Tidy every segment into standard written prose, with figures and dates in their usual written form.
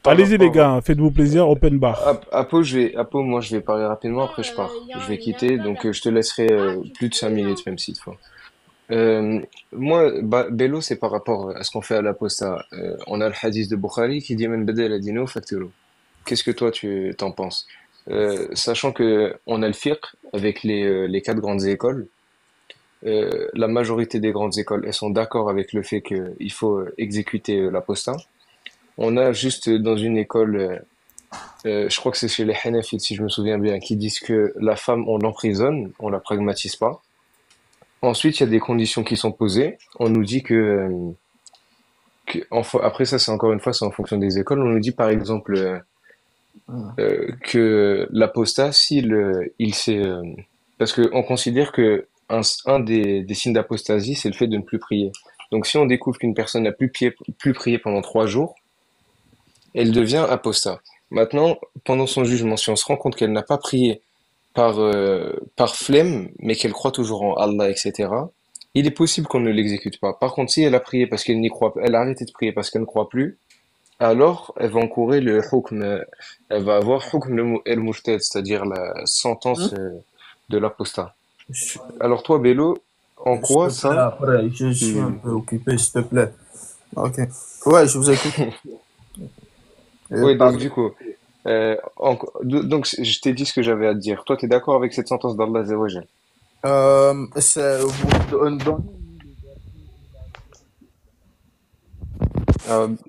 par Allez-y les rapport gars, faites-vous plaisir, open bar. Moi je vais parler rapidement, après je pars. Je vais quitter, donc je te laisserai plus de 5 minutes même si fois. Moi, Bello, c'est par rapport à ce qu'on fait à l'aposta. On a le hadith de Bukhari qui dit Man badala dinahu faqtuluh. Qu'est-ce que toi tu t'en penses? Sachant que on a le fiqh avec les quatre grandes écoles, la majorité des grandes écoles, elles sont d'accord avec le fait qu'il faut exécuter l'apostat. On a juste dans une école, je crois que c'est chez les Hanafites si je me souviens bien, qui disent que la femme on l'emprisonne, on la pragmatise pas. Ensuite, il y a des conditions qui sont posées. On nous dit après ça, c'est encore une fois, c'est en fonction des écoles. On nous dit par exemple que l'apostat, s'il il s'est, parce que on considère que un des signes d'apostasie, c'est le fait de ne plus prier. Donc, si on découvre qu'une personne n'a plus prié pendant 3 jours, elle devient apostat. Maintenant, pendant son jugement, si on se rend compte qu'elle n'a pas prié par flemme, mais qu'elle croit toujours en Allah, etc., il est possible qu'on ne l'exécute pas. Par contre, si elle a prié parce qu'elle n'y croit pas, elle a arrêté de prier parce qu'elle ne croit plus, alors elle va encourir le hukm, elle va avoir hukm el-mujtahid, c'est-à-dire la sentence de l'apostat. Alors toi, Bello, en S'il quoi te plaît, ça, après, je suis un tu... peu occupé, s'il te plaît. Ok. Ouais, je vous écoute. Oui, donc Pardon. du coup, donc je t'ai dit ce que j'avais à te dire. Toi, tu es d'accord avec cette sentence d'Allah Azza wa Jal?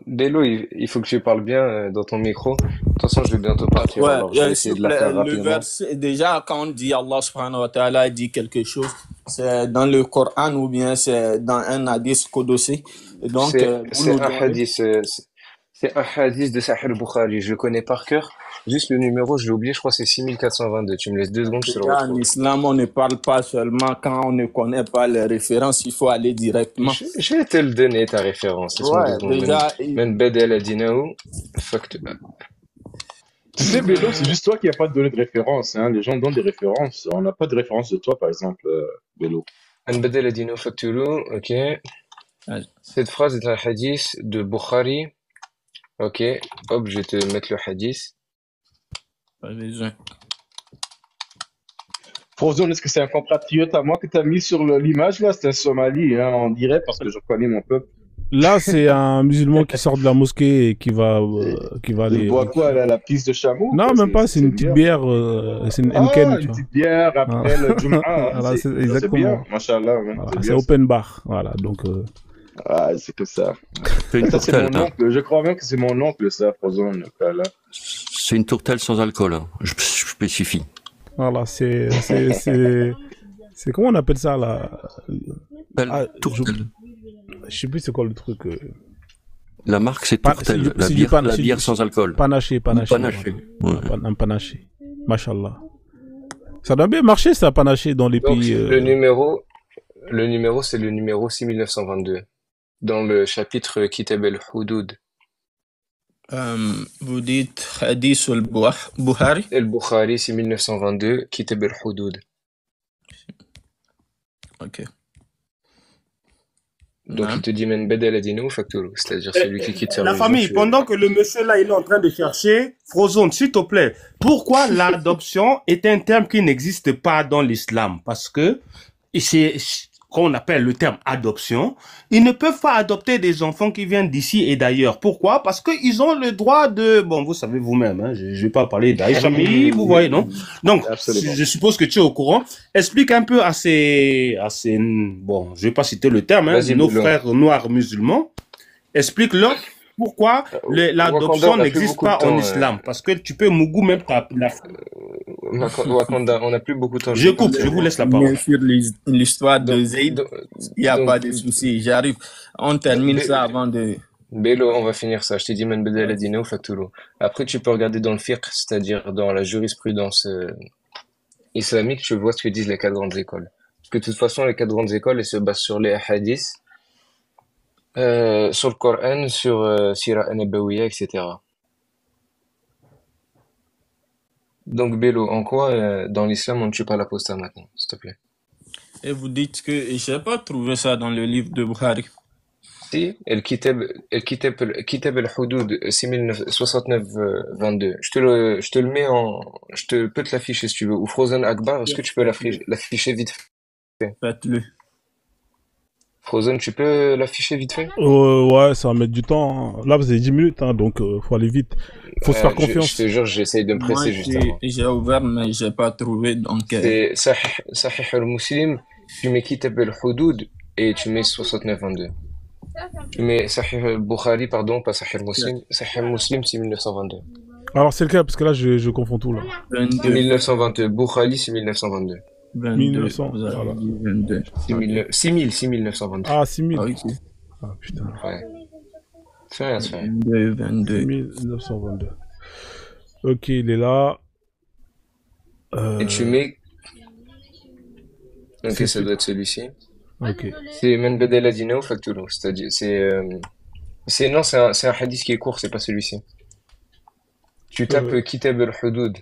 Bello, il faut que tu parles bien dans ton micro. De toute façon, je vais bientôt partir, Ouais, alors je vais s'il essayer vous de la plaît, faire le rapidement. verset, déjà, quand on dit Allah subhanahu wa ta'ala dit quelque chose, c'est dans le Coran ou bien c'est dans un hadith qudsi. Et donc, vous C'est nous un donnez. hadith, c'est un hadith de Sahih al-Bukhari. Je le connais par cœur. Juste le numéro, je l'ai oublié, je crois que c'est 6422. Tu me laisses 2 secondes, je te le Déjà, en retrouve. islam, on ne parle pas seulement quand on ne connaît pas les références, il faut aller directement. Je vais te le donner, ta référence. Laisse-moi deux Ouais, secondes. déjà, Men bedel adinahu, Tu sais, Bélo, c'est juste toi qui n'as pas donné de référence. Hein. Les gens donnent des références. On n'a pas de référence de toi, par exemple, Bélo. men bedel adinahu faktulu, ok. Cette phrase est un hadith de Bukhari. Ok. Hop, je vais te mettre le hadith. Frozone, est-ce que c'est un compatriote à moi que tu as mis sur l'image là? C'est un Somali, hein, on dirait, parce que je connais mon peuple. Là, c'est un musulman qui sort de la mosquée et qui va Il aller. boit quoi, là, la pisse de chameau, Non, quoi? même pas, c'est C'est une une petite bière. bière, c'est une Ah, Henken, tu une vois. petite bière Voilà, après le Jum'a, hein. voilà, c'est C'est bien, exactement. machallah, ouais, Voilà, c'est c'est bien ça. open bar. Voilà, donc. Ah, c'est que ça. C'est une Ça, c'est tourtelle. mon Hein. oncle. Je crois même que c'est mon oncle, ça, Frozone, là. C'est une tourtelle sans alcool. Hein. Je spécifie. Voilà, c'est comment on appelle ça là? Ah, Tourtelle. je sais plus c'est quoi le truc. La marque, c'est tourtelle. La bière sans alcool. Panaché. Panaché. Voilà. Ouais. Un panaché. Mashallah. Ça doit bien marcher ça, panaché dans les Donc, pays. le numéro, c'est le numéro 6922. Dans le chapitre Kitab al-Hudud. vous dites hadith al-Bukhari. El-Bukhari, c'est 1922, Kitab al-Hudud. Ok. Donc, Non. il te dit, men bedel adinahu faktulu. C'est-à-dire celui qui quitte sa La religion, famille, tu pendant que le monsieur là, il est en train de chercher, Frozone, s'il te plaît, pourquoi l'adoption est un terme qui n'existe pas dans l'islam? Parce que c'est qu'on appelle le terme adoption, ils ne peuvent pas adopter des enfants qui viennent d'ici et d'ailleurs. Pourquoi? Parce qu'ils ont le droit de... Bon, vous savez vous-même, hein, je ne vais pas parler d'Aïcha, mais vous voyez, non? Donc, Absolument. je suppose que tu es au courant. Explique un peu à ces bon, je vais pas citer le terme, hein, Vas-y, nos Bello. frères noirs musulmans. Explique-leur pourquoi l'adoption Wakanda, on n'a plus n'existe beaucoup de pas en temps. islam. Parce que tu peux Mougou même Wakanda, on n'a plus beaucoup de temps. Je vais coupe, partir. je vous laisse la parole. Bien sûr, l'histoire de Donc, Zayd, donc, il n'y a donc, pas de souci, j'arrive. On termine ça avant de... Bello, on va finir ça. Je t'ai dit, man bedel adinahu faktulu. Après, tu peux regarder dans le fiqh, c'est-à-dire dans la jurisprudence islamique, tu vois ce que disent les quatre grandes écoles. Parce que de toute façon, les quatre grandes écoles, elles se basent sur les hadiths, sur le Coran, sur Sira Nabawiya, etc. Donc, Bello, en quoi dans l'islam on ne tue pas l'apostat maintenant, s'il te plaît? Et vous dites que je n'ai pas trouvé ça dans le livre de Bukhari. Si, Kitab al-Hudud, 69-22. Je te le mets peux te l'afficher si tu veux. Ou Frozen Akbar, est-ce que tu peux l'afficher vite fait? Faites-le. Frozen, tu peux l'afficher vite fait? Ouais, ça va mettre du temps, hein. Là, vous avez 10 minutes, hein, donc faut aller vite. Faut se faire confiance. Je te jure, j'essaye de me Moi, presser juste avant. j'ai ouvert, mais j'ai pas trouvé, donc... C'est Sahih al-Muslim, tu mets Kitab al-Hudud et tu mets 69-22. Tu mets Sahih al-Bukhari, pardon, pas Sahih al-Muslim. Sahih al-Muslim, c'est 1922. Alors, c'est lequel? Parce que là, je confonds tout, là. 22. 1922. Bukhari, c'est 1922. 22. 1900, Vous avez voilà. dit 22. 6922. Ah, 6000. Ah, ok. Ah, putain. Ouais. C'est rien, c'est rien. 22, 22. 1922. Ok, il est là. Et tu mets. Ok, C'est ça doit être celui-ci. Ok. C'est Man Badala Dinahu Faktulu. C'est-à-dire, non, c'est un hadith qui est court, c'est pas celui-ci. Tu tapes Kitab al-Hudud.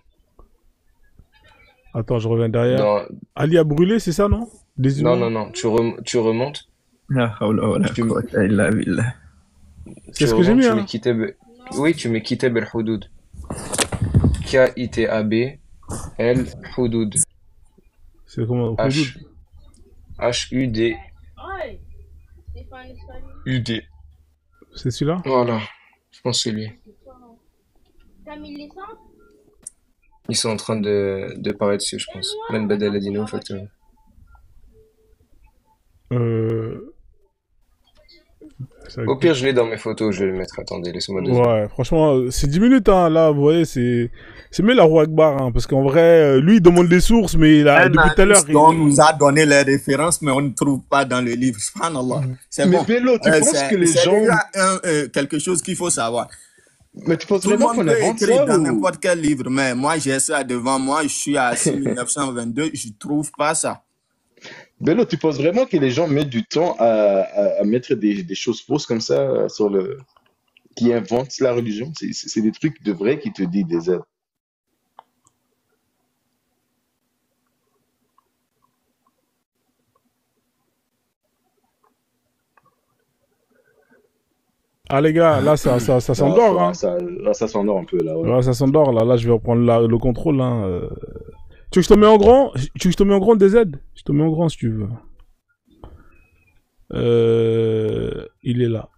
Attends, je reviens derrière. Dans... Ali a brûlé, c'est ça, non? Des Non, humains? non, non. Tu remontes. La hawla wa la Tu- quwwata illa billah. C'est ce que j'ai mis, tu hein. mets Kitab... Oui, tu mets Kitab al-Hudud. Kitab al-Hudud. C'est comment? H. H-U-D. U-D. C'est celui-là? Voilà. Je pense que c'est lui. Ils sont en train de parler dessus, je pense. Man Badala Dinahu Faktulu. Ça- Au pire, je l'ai dans mes photos, je vais le mettre. Attendez, laissez-moi 2 secondes. Ouais, franchement, c'est 10 minutes, hein, là, vous voyez, c'est mieux la roue Akbar, hein, parce qu'en vrai, lui, il demande des sources, mais depuis tout à l'heure, On nous a donné les références, mais on ne trouve pas dans le livre. Subhanallah. C'est Mais bon. Bello, tu penses que les C'est gens... déjà quelque chose qu'il faut savoir. Mais tu penses Tout le vraiment monde qu'on peut invente écrire ça dans ou... n'importe quel livre, mais moi, j'ai ça devant moi, je suis à 1922, je trouve pas ça. Bello, tu penses vraiment que les gens mettent du temps à mettre des choses fausses comme ça sur le... qui inventent la religion? C'est des trucs de vrai qui te disent des aides. Ah, les gars, là, ça s'endort, hein. Ça s'endort un peu, là. Ouais. Là, ça s'endort, là, je vais reprendre le contrôle, hein. Tu veux que je te mets en grand? Tu veux que je te mets en grand, DZ? Je te mets en grand, si tu veux. Il est là.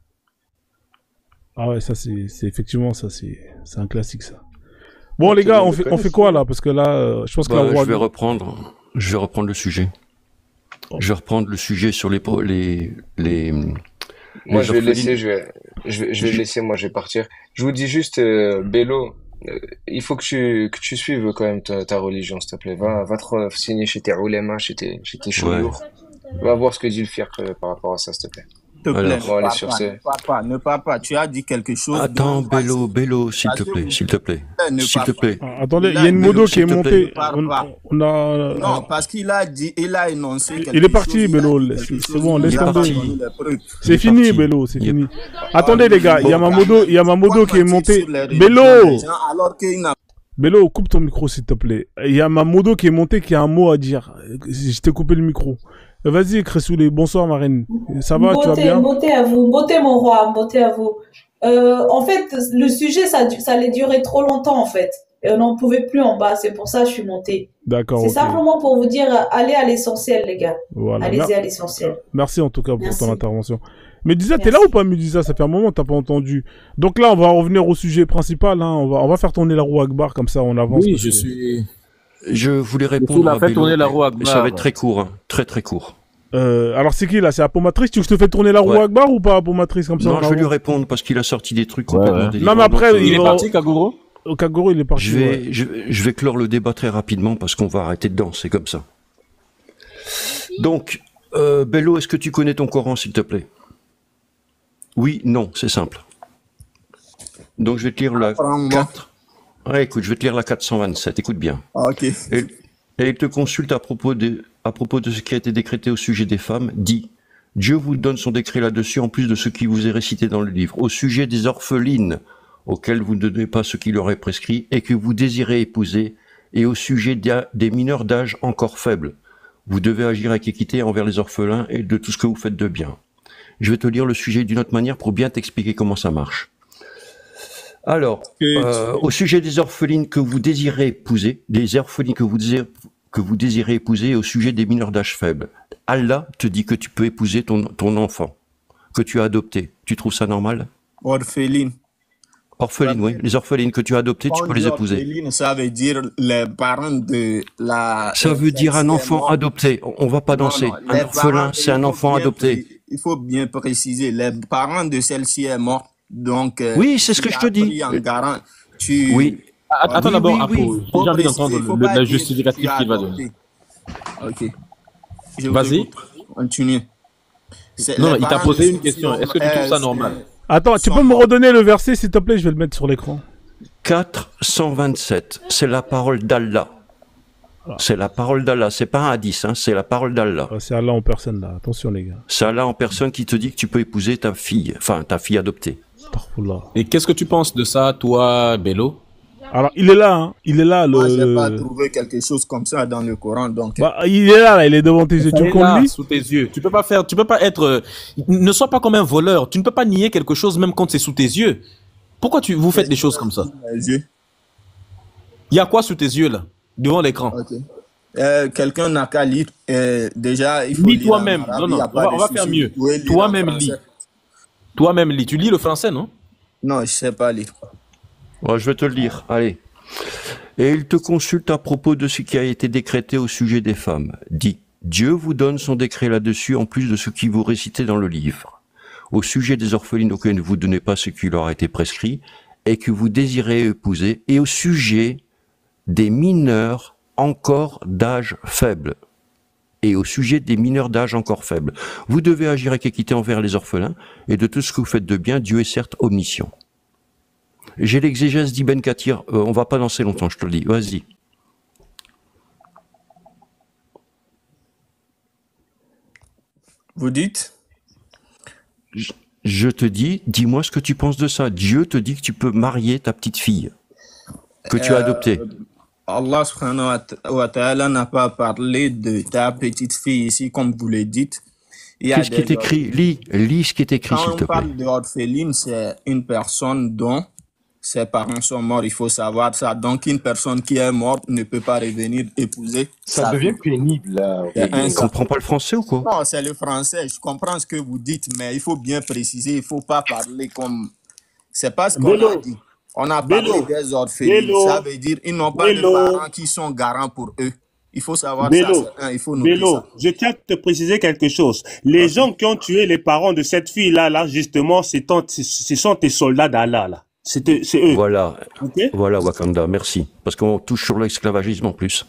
Ah ouais, ça, c'est effectivement, ça, c'est un classique, ça. Bon, les gars, on fait quoi, là? Parce que là, je pense que la Bah, roi... je vais reprendre le sujet. Je vais reprendre le sujet sur les Moi, je vais le orphelines. laisser, je vais le laisser, moi, je vais partir. Je vous dis juste, Bello, il faut que tu suives quand même ta religion, s'il te plaît. Va te renseigner chez tes oulémas, chez tes chouyours. Va voir ce que dit le fiqh par rapport à ça, s'il te plaît. S'il te Alors, plaît, on va aller sur ces- ne pars pas. Tu as dit quelque chose. Attends, donc, vas-y. Bello, s'il te plaît, s'il te plaît. Ne S'il pars te pas. plaît. Ah, attendez, il Là, y a une modo qui est s'il te montée. plaît. On a... Non, parce qu'il a dit, il a énoncé quelque chose. Il est parti, Bello. il a dit quelque C'est chose, bon, il laisse a tomber. donné les preuves. C'est fini, parti. Bello, c'est Il est- fini. Attendez, les gars, il y a ma modo qui est montée. Sur les Bello! religions des gens, alors qu'il n'a Bello, coupe ton micro, s'il te plaît. Il y a ma modo qui est montée, qui a un mot à dire. Je t'ai coupé le micro. Vas-y, Kressoulé. Bonsoir, ma reine. Ça va, tu vas bien? Beauté à vous, beauté mon roi, beauté à vous. En fait, le sujet, ça allait durer trop longtemps, en fait. Et on n'en pouvait plus en bas, c'est pour ça que je suis montée. D'accord, C'est ok. simplement pour vous dire, allez à l'essentiel, les gars. Voilà. Allez-y à l'essentiel. Merci en tout cas pour Merci. ton intervention. Médisa, t'es là Merci. ou pas, Médisa? Ça fait un moment, t'as pas entendu. Donc là, on va revenir au sujet principal. Hein. On va faire tourner la roue Akbar, comme ça on avance. Oui, parce je que- suis. Je voulais Surtout, répondre la à fait Bello, tourner la mais roue Akbar. ça va être très court, hein. Très très court. Alors c'est qui là? C'est Apomatrice? Tu veux que je te fais tourner la roue Ouais. Akbar ou pas, Apomatrice, comme ça Non, on je vais lui avance. répondre parce qu'il a sorti des trucs Ouais, complètement ouais. délirants. Non, mais après, Donc, Il est va- parti, Kaguro? Au Kagoro, il est parti. ouais. je vais clore le débat très rapidement parce qu'on va arrêter dedans, c'est comme ça. Donc, Bello, est-ce que tu connais ton Coran, s'il te plaît? Oui, non, c'est simple. Donc, je vais te lire la Apprends-moi. 4. Ouais, écoute, je vais te lire la 427, écoute bien. Ok. Et il te consulte à propos de ce qui a été décrété au sujet des femmes, dit « Dieu vous donne son décret là-dessus en plus de ce qui vous est récité dans le livre. Au sujet des orphelines, auxquelles vous ne donnez pas ce qui leur est prescrit et que vous désirez épouser, et au sujet des mineurs d'âge encore faibles. Vous devez agir avec équité envers les orphelins et de tout ce que vous faites de bien. Je vais te lire le sujet d'une autre manière pour bien t'expliquer comment ça marche. Alors, au sujet des orphelines que vous désirez épouser, que vous désirez épouser, et au sujet des mineurs d'âge faible, Allah te dit que tu peux épouser ton enfant, que tu as adopté. Tu trouves ça normal? Orpheline. Orphelines, oui. Les orphelines que tu as adoptées, tu peux les épouser. Orpheline, ça veut dire les parents de la... Ça veut dire un enfant adopté. On va pas danser. Non, un orphelin, c'est un enfant adopté. Il faut bien préciser, les parents de celle-ci est mort. Donc, oui, c'est ce que je te dis. En garant, oui. Attends d'abord, Apo. J'ai envie d'entendre le justificatif qu'il va donner. Ok. Vas-y. Continue. Non, il t'a posé une question. Est-ce que tu trouves ça normal? Attends, tu peux me redonner le verset, s'il te plaît? Je vais le mettre sur l'écran. 427. C'est la parole d'Allah. C'est la parole d'Allah. C'est pas un hadith, hein, c'est la parole d'Allah. C'est Allah en personne, là. Attention, les gars. C'est Allah en personne qui te dit que tu peux épouser ta fille adoptée. Et qu'est-ce que tu penses de ça, toi, Bello? Alors, il est là, hein. Il est là. Moi, j'ai pas trouvé quelque chose comme ça dans le Coran, donc. Bah, il est là, il est devant tes yeux. Tu veux qu'on le lise? Sous tes yeux. Tu peux pas être. Ne sois pas comme un voleur. Tu ne peux pas nier quelque chose même quand c'est sous tes yeux. Pourquoi vous faites des choses comme ça? Il y a quoi sous tes yeux là, devant l'écran? Quelqu'un n'a qu'à lire. Déjà, il faut lis lire toi-même. Non, on va faire mieux. Toi-même lis. Toi-même lis. Tu lis le français, non? Non, je sais pas lire. Ouais, je vais te le lire. Allez. Et il te consulte à propos de ce qui a été décrété au sujet des femmes. Dit, Dieu vous donne son décret là-dessus en plus de ce qui vous récitez dans le livre. Au sujet des orphelines auxquelles ne vous donnez pas ce qui leur a été prescrit et que vous désirez épouser, et au sujet des mineurs encore d'âge faible. Et au sujet des mineurs d'âge encore faible. Vous devez agir avec équité envers les orphelins, et de tout ce que vous faites de bien, Dieu est certes omniscient. J'ai l'exégèse d'Ibn Kathir, on va pas danser longtemps, je te le dis, vas-y. Vous dites? Je te dis, dis-moi ce que tu penses de ça. Dieu te dit que tu peux marier ta petite fille, que tu as adoptée. Allah subhanahu wa ta'ala n'a pas parlé de ta petite fille ici, comme vous le dites. Qu'est-ce qui est écrit? Lis ce qui est écrit, s'il te plaît. Quand on parle d'orpheline, c'est une personne dont ses parents sont morts, il faut savoir ça. Donc, une personne qui est morte ne peut pas revenir épouser. Ça devient pénible, là. Tu comprends pas le français ou quoi? Non, c'est le français. Je comprends ce que vous dites, mais il faut bien préciser. Il faut pas parler comme... C'est pas ce qu'on a dit. On a parlé des orphelines. Ça veut dire qu'ils n'ont pas de parents qui sont garants pour eux. Il faut savoir ça. Il faut noter ça. Je tiens à te préciser quelque chose. Les gens qui ont tué les parents de cette fille-là, justement, ce sont tes soldats d'Allah, là. C'est eux. Voilà. Okay. Voilà, Wakanda, merci. Parce qu'on touche sur l'esclavagisme en plus.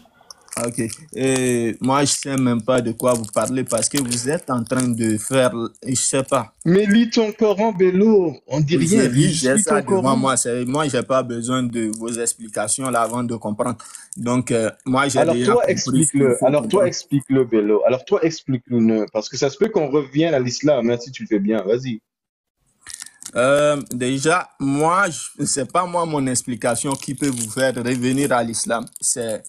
Ok. Et moi, je sais même pas de quoi vous parlez parce que vous êtes en train de faire, je sais pas. Mais lis ton Coran, Bello. On dit rien. J'ai ça devant moi. Moi, j'ai pas besoin de vos explications là avant de comprendre. Donc, moi, j'ai déjà compris. Toi, explique-le, Bello. Alors, toi, explique-le. Parce que ça se peut qu'on revienne à l'islam, hein, si tu le fais bien. Vas-y. Déjà, moi, c'est pas moi mon explication qui peut vous faire revenir à l'islam. C'est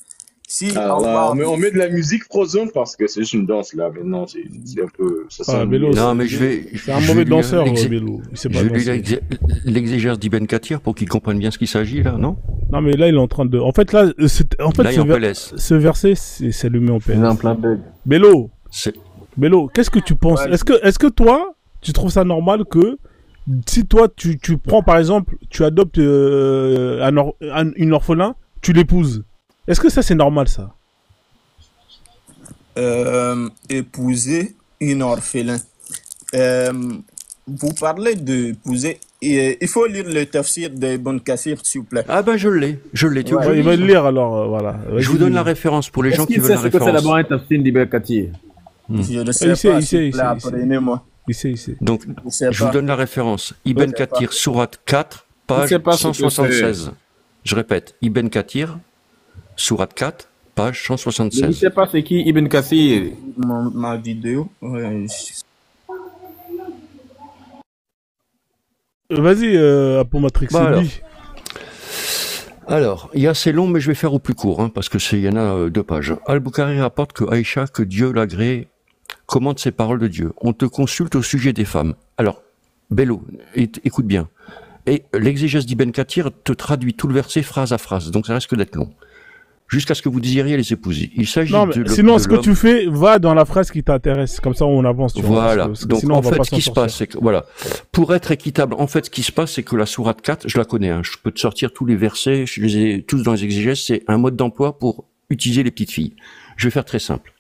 si on met de la musique Frozone parce que c'est juste une danse là. Mais non, c'est un peu. Non, mais c'est un mauvais danseur, Bello. Je lis l'exégèse d'Ibn Kathir pour qu'il comprenne bien ce qu'il s'agit là, non? Non, mais là, il est en train de. En fait, là, ce verset, c'est le met en PLS. Il est en plein bug. Bello, qu'est-ce que tu penses? Est-ce que toi, tu trouves ça normal que si toi, tu prends par exemple, tu adoptes une orphelin, tu l'épouses. Est-ce que ça, c'est normal, ça? Épouser une orphelin. Vous parlez d'épouser. Il faut lire le tafsir d'Ibn Kathir, s'il vous plaît. Ah ben, je l'ai. Tu vois, il va le lire, alors, voilà. Je vous donne la référence pour les gens qui veulent la référence. Est-ce que c'est d'abord un tafsir d'Ibn Kathir? Je ne sais pas, s'il vous plaît, apprenez-moi. Ici. Donc, je vous donne la référence. Ibn Kathir, sourate 4, page 176. Je répète, Ibn Kathir, sourate 4, page 176. Je ne sais pas c'est qui Ibn Kathir. Ma vidéo. Vas-y, pour Matrix. Alors, il y a assez long, mais je vais faire au plus court, hein, parce que il y en a 2 pages. Al-Bukhari rapporte que Aïcha, que Dieu l'agrée, commande ces paroles de Dieu. On te consulte au sujet des femmes. Alors, Bello, écoute bien. Et l'exégèse d'Ibn Kathir te traduit tout le verset phrase à phrase, donc ça risque d'être long. Jusqu'à ce que vous désiriez les épouser. Il s'agit sinon, ce que tu fais, va dans la phrase qui t'intéresse. Comme ça, on avance. Voilà. Donc, sinon, en fait, ce qui se passe, c'est que, voilà. Pour être équitable, en fait, ce qui se passe, c'est que la sourate 4, je la connais, hein. Je peux te sortir tous les versets, je les ai tous dans les exégèses, c'est un mode d'emploi pour utiliser les petites filles. Je vais faire très simple.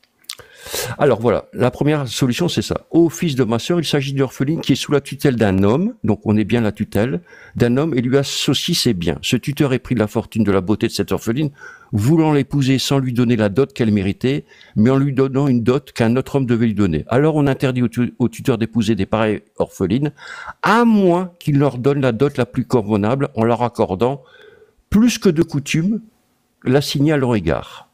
Alors voilà, la première solution c'est ça. Ô fils de ma sœur, il s'agit d'une orpheline qui est sous la tutelle d'un homme, donc on est bien la tutelle, d'un homme et lui associe ses biens. Ce tuteur est pris de la fortune de la beauté de cette orpheline, voulant l'épouser sans lui donner la dot qu'elle méritait, mais en lui donnant une dot qu'un autre homme devait lui donner. Alors on interdit au tuteur d'épouser des pareilles orphelines, à moins qu'il leur donne la dot la plus convenable en leur accordant, plus que de coutume, l'assignée à leur égard.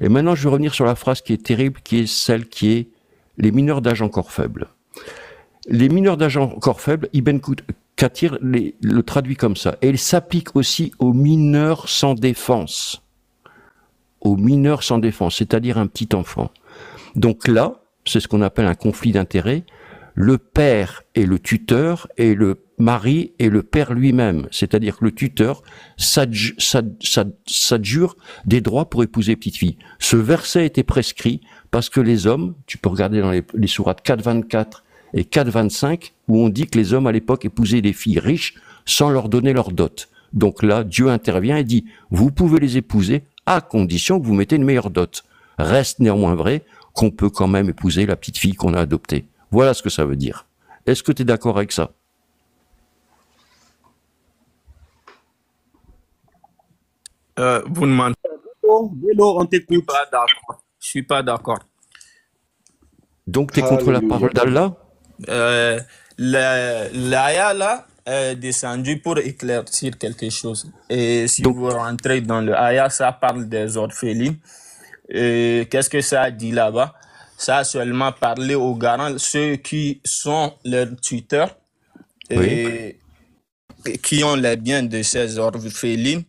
Et maintenant, je vais revenir sur la phrase qui est terrible, qui est celle qui est « les mineurs d'âge encore faibles ». Les mineurs d'âge encore faibles, Ibn Kathir le traduit comme ça. Et il s'applique aussi aux mineurs sans défense. Aux mineurs sans défense, c'est-à-dire un petit enfant. Donc là, c'est ce qu'on appelle un conflit d'intérêts. Le père est le tuteur et le mari est le père lui-même. C'est-à-dire que le tuteur s'adjure des droits pour épouser petite fille. Ce verset était prescrit parce que les hommes, tu peux regarder dans les sourates 4.24 et 4.25, où on dit que les hommes à l'époque épousaient des filles riches sans leur donner leur dot. Donc là, Dieu intervient et dit, vous pouvez les épouser à condition que vous mettez une meilleure dot. Reste néanmoins vrai qu'on peut quand même épouser la petite fille qu'on a adoptée. Voilà ce que ça veut dire. Est-ce que tu es d'accord avec ça? Vous ne m'entendez Vélo, on t'écoute. Je suis pas d'accord. Donc tu es contre la parole d'Allah? L'aya là est descendue pour éclaircir quelque chose. Et si vous rentrez dans le aya, ça parle des orphelines. Qu'est-ce que ça dit là-bas? Ça a seulement parlé aux garants, ceux qui sont leurs tuteurs et qui ont les biens de ces orphelines,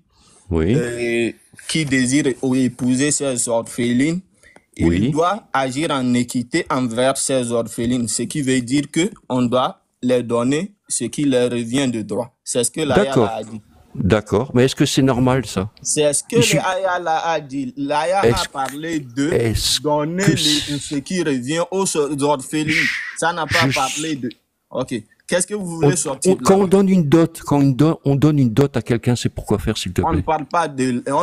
qui désirent épouser ces orphelines. Il doit agir en équité envers ces orphelines, ce qui veut dire qu'on doit leur donner ce qui leur revient de droit. C'est ce que l'aya a dit. D'accord, mais est-ce que c'est normal ça? C'est ce que l'aya a dit. L'aya a parlé de donner ce qui revient aux orphelines. Ça n'a pas parlé de... Ok. Qu'est-ce que vous voulez sortir quand on donne une dot, on donne une dot à quelqu'un, c'est pourquoi faire, s'il te plaît? On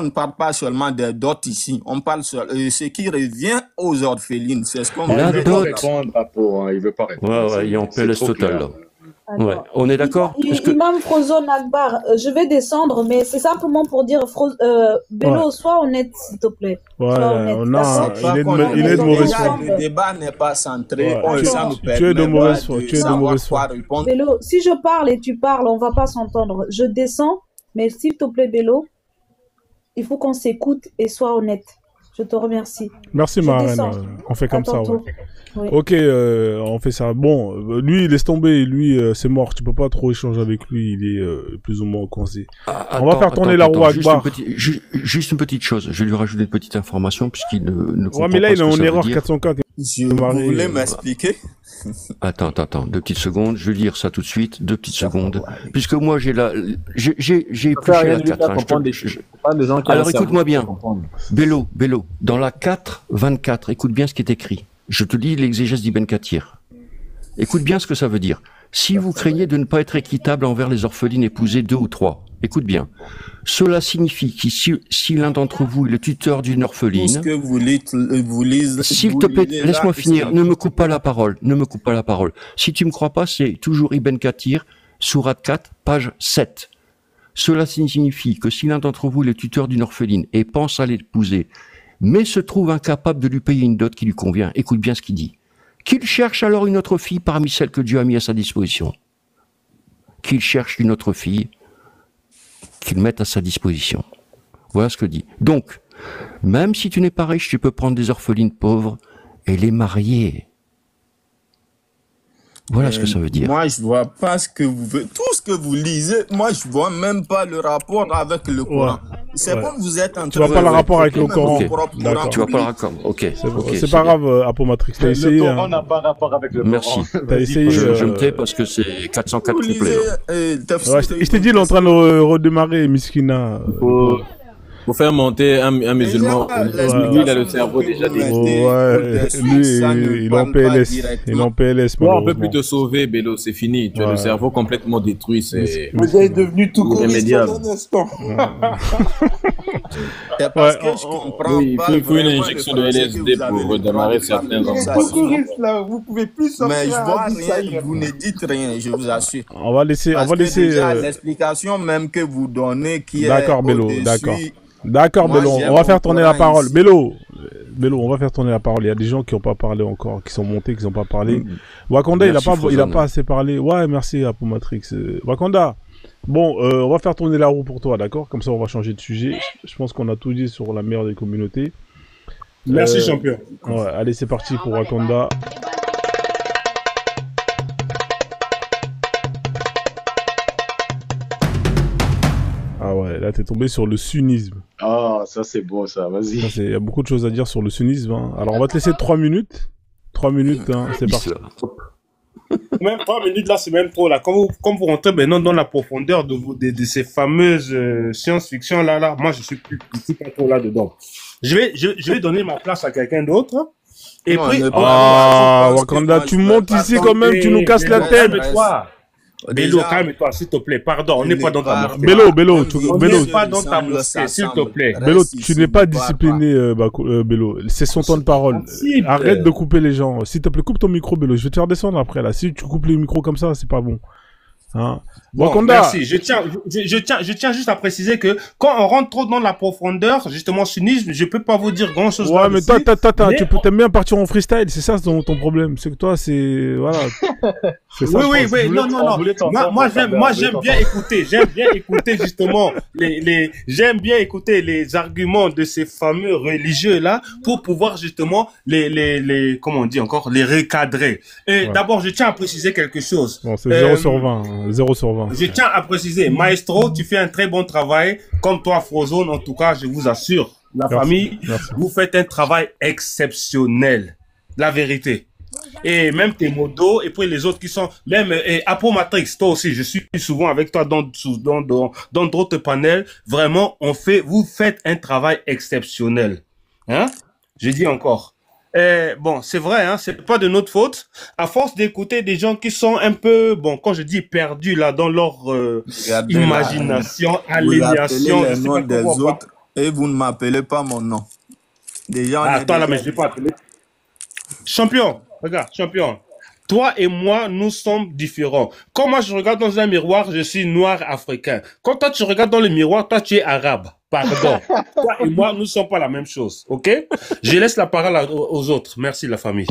ne parle pas seulement de dot ici. On parle de ce qui revient aux orphelines. C'est ce qu'on veut dot. Il veut pas répondre. Ouais, il est en PLS total là. Ouais. On est d'accord? Imam Frozon Akbar, je vais descendre, mais c'est simplement pour dire, Bello, sois honnête, s'il te plaît. Voilà, il est de mauvaise foi. Le débat n'est pas centré. Tu es de mauvaise foi. Tu es de mauvaise foi. Bello, si je parle et tu parles, on va pas s'entendre. Je descends, mais s'il te plaît, Bello, il faut qu'on s'écoute et sois honnête. Je te remercie. Merci, ma reine. On fait comme ça, ouais. Ok, on fait ça. Bon, lui, laisse tomber. Lui, c'est mort. Tu peux pas trop échanger avec lui. Il est plus ou moins coincé. On va faire tourner la roue Akbar. Juste une petite chose. Je vais lui rajouter une petite information puisqu'il ne comprend pas. Ouais, mais là, il est en erreur 404. Vous voulez m'expliquer? Attends. 2 petites secondes. Je vais lire ça tout de suite. 2 petites secondes. Puisque moi, j'ai épluché la 4. Alors, écoute-moi bien. Bello. Dans la 4.24, écoute bien ce qui est écrit. Je te lis l'exégèse d'Ibn Kathir. Écoute bien ce que ça veut dire. Si vous craignez de ne pas être équitable envers les orphelines épousées 2 ou 3, écoute bien. Cela signifie que si l'un d'entre vous est le tuteur d'une orpheline... Tout ce que vous lisez... S'il te plaît, laisse-moi finir. Ne me coupe pas la parole. Si tu me crois pas, c'est toujours Ibn Kathir, sourate 4, page 7. Cela signifie que si l'un d'entre vous est le tuteur d'une orpheline et pense à l'épouser, mais se trouve incapable de lui payer une dot qui lui convient, écoute bien ce qu'il dit. Qu'il cherche alors une autre fille parmi celles que Dieu a mis à sa disposition. Qu'il cherche une autre fille qu'il mette à sa disposition. Voilà ce que dit. Donc, même si tu n'es pas riche, tu peux prendre des orphelines pauvres et les marier. Voilà ce que ça veut dire. Moi, je vois pas ce que vous... Tout ce que vous lisez, moi, je vois même pas le rapport avec le Coran. c'est bon, vous êtes en train de... Tu vois pas le rapport avec le Coran. D'accord. Tu vois pas le rapport. Ok. C'est pas grave, Apomatrix. T'as essayé. Le Coran n'a pas rapport avec le Coran. Merci. T'as essayé. Je me tais parce que c'est 404 complets. Je t'ai dit, il est en train de redémarrer, Miskina. Faut faire monter un musulman. Lui, il a le cerveau déjà détruit. Ouais, lui, il est en PLS. Il est en PLS. Bon, on peut plus te sauver, Bélo, c'est fini. Tu as le cerveau complètement détruit. Vous êtes devenu tout irrémédiable. Un instant. Parce que je comprends oui, il faut une injection de LSD pour redémarrer certains endroits. Vous pouvez plus sortir. Mais je vois rien, vous ne dites rien, je vous assure. On va laisser. L'explication même que vous donnez qui est. D'accord, Bélo, d'accord. D'accord, Bélo, on va faire tourner la parole. Bélo, on va faire tourner la parole. Il y a des gens qui n'ont pas parlé encore, qui sont montés, qui n'ont pas parlé. Wakanda, il a pas assez parlé. Ouais, merci Apomatrix. Wakanda, bon, on va faire tourner la roue pour toi, d'accord? Comme ça, on va changer de sujet. Je pense qu'on a tout dit sur la meilleure des communautés. Merci, champion. Ouais, allez, c'est parti pour Wakanda. Ah ouais, là t'es tombé sur le sunnisme. Ah, ça c'est bon ça, vas-y. Il y a beaucoup de choses à dire sur le sunnisme. Hein. Alors on va te laisser 3 minutes. 3 minutes, hein, c'est parti. Même 3 minutes là, c'est même trop là. Quand vous rentrez maintenant dans la profondeur de ces fameuses science-fiction là, moi je suis pas trop là dedans. Je vais donner ma place à quelqu'un d'autre. Et puis, Wakanda, tu montes ici quand même, tu nous casses la tête. Bélo, calme-toi, s'il te plaît. Pardon, on n'est pas dans ta mosquée. Bélo, on n'est pas dans ta mosquée, s'il te plaît. Bélo, tu n'es pas discipliné, Bélo. C'est son temps de parole. Arrête de couper les gens. S'il te plaît, coupe ton micro, Bélo. Je vais te faire descendre après, là. Si tu coupes les micros comme ça, c'est pas bon. Hein? Bon, merci. Je tiens juste à préciser que quand on rentre trop dans la profondeur, justement, sunnisme, je peux pas vous dire grand chose. Ouais, mais toi, t'aimes bien partir en freestyle, c'est ça ton problème. C'est que toi, c'est, voilà. Oui, non. Moi, j'aime bien écouter justement j'aime bien écouter les arguments de ces fameux religieux là pour pouvoir justement comment on dit encore, les recadrer. Et d'abord, je tiens à préciser quelque chose. Bon, c'est 0 sur 20, 0 sur 20. Je tiens à préciser, Maestro, tu fais un très bon travail. Comme toi, Frozone, en tout cas, je vous assure, famille, vous faites un travail exceptionnel. La vérité. Et même tes modos, et puis les autres qui sont, même, Apomatrix, toi aussi, je suis souvent avec toi dans d'autres panels. Vraiment, vous faites un travail exceptionnel. Hein? Je dis encore. Bon, c'est vrai, hein, c'est pas de notre faute. À force d'écouter des gens qui sont un peu, bon, quand je dis perdus là dans leur imagination, aliénation, les noms des autres, et vous ne m'appelez pas mon nom. Déjà, attends là, mais je vais pas appeler. Champion, regarde, champion. Toi et moi, nous sommes différents. Quand moi je regarde dans un miroir, je suis noir africain. Quand toi tu regardes dans le miroir, toi tu es arabe. Pardon. Toi et moi, nous ne sommes pas la même chose. Ok? Je laisse la parole aux autres. Merci la famille.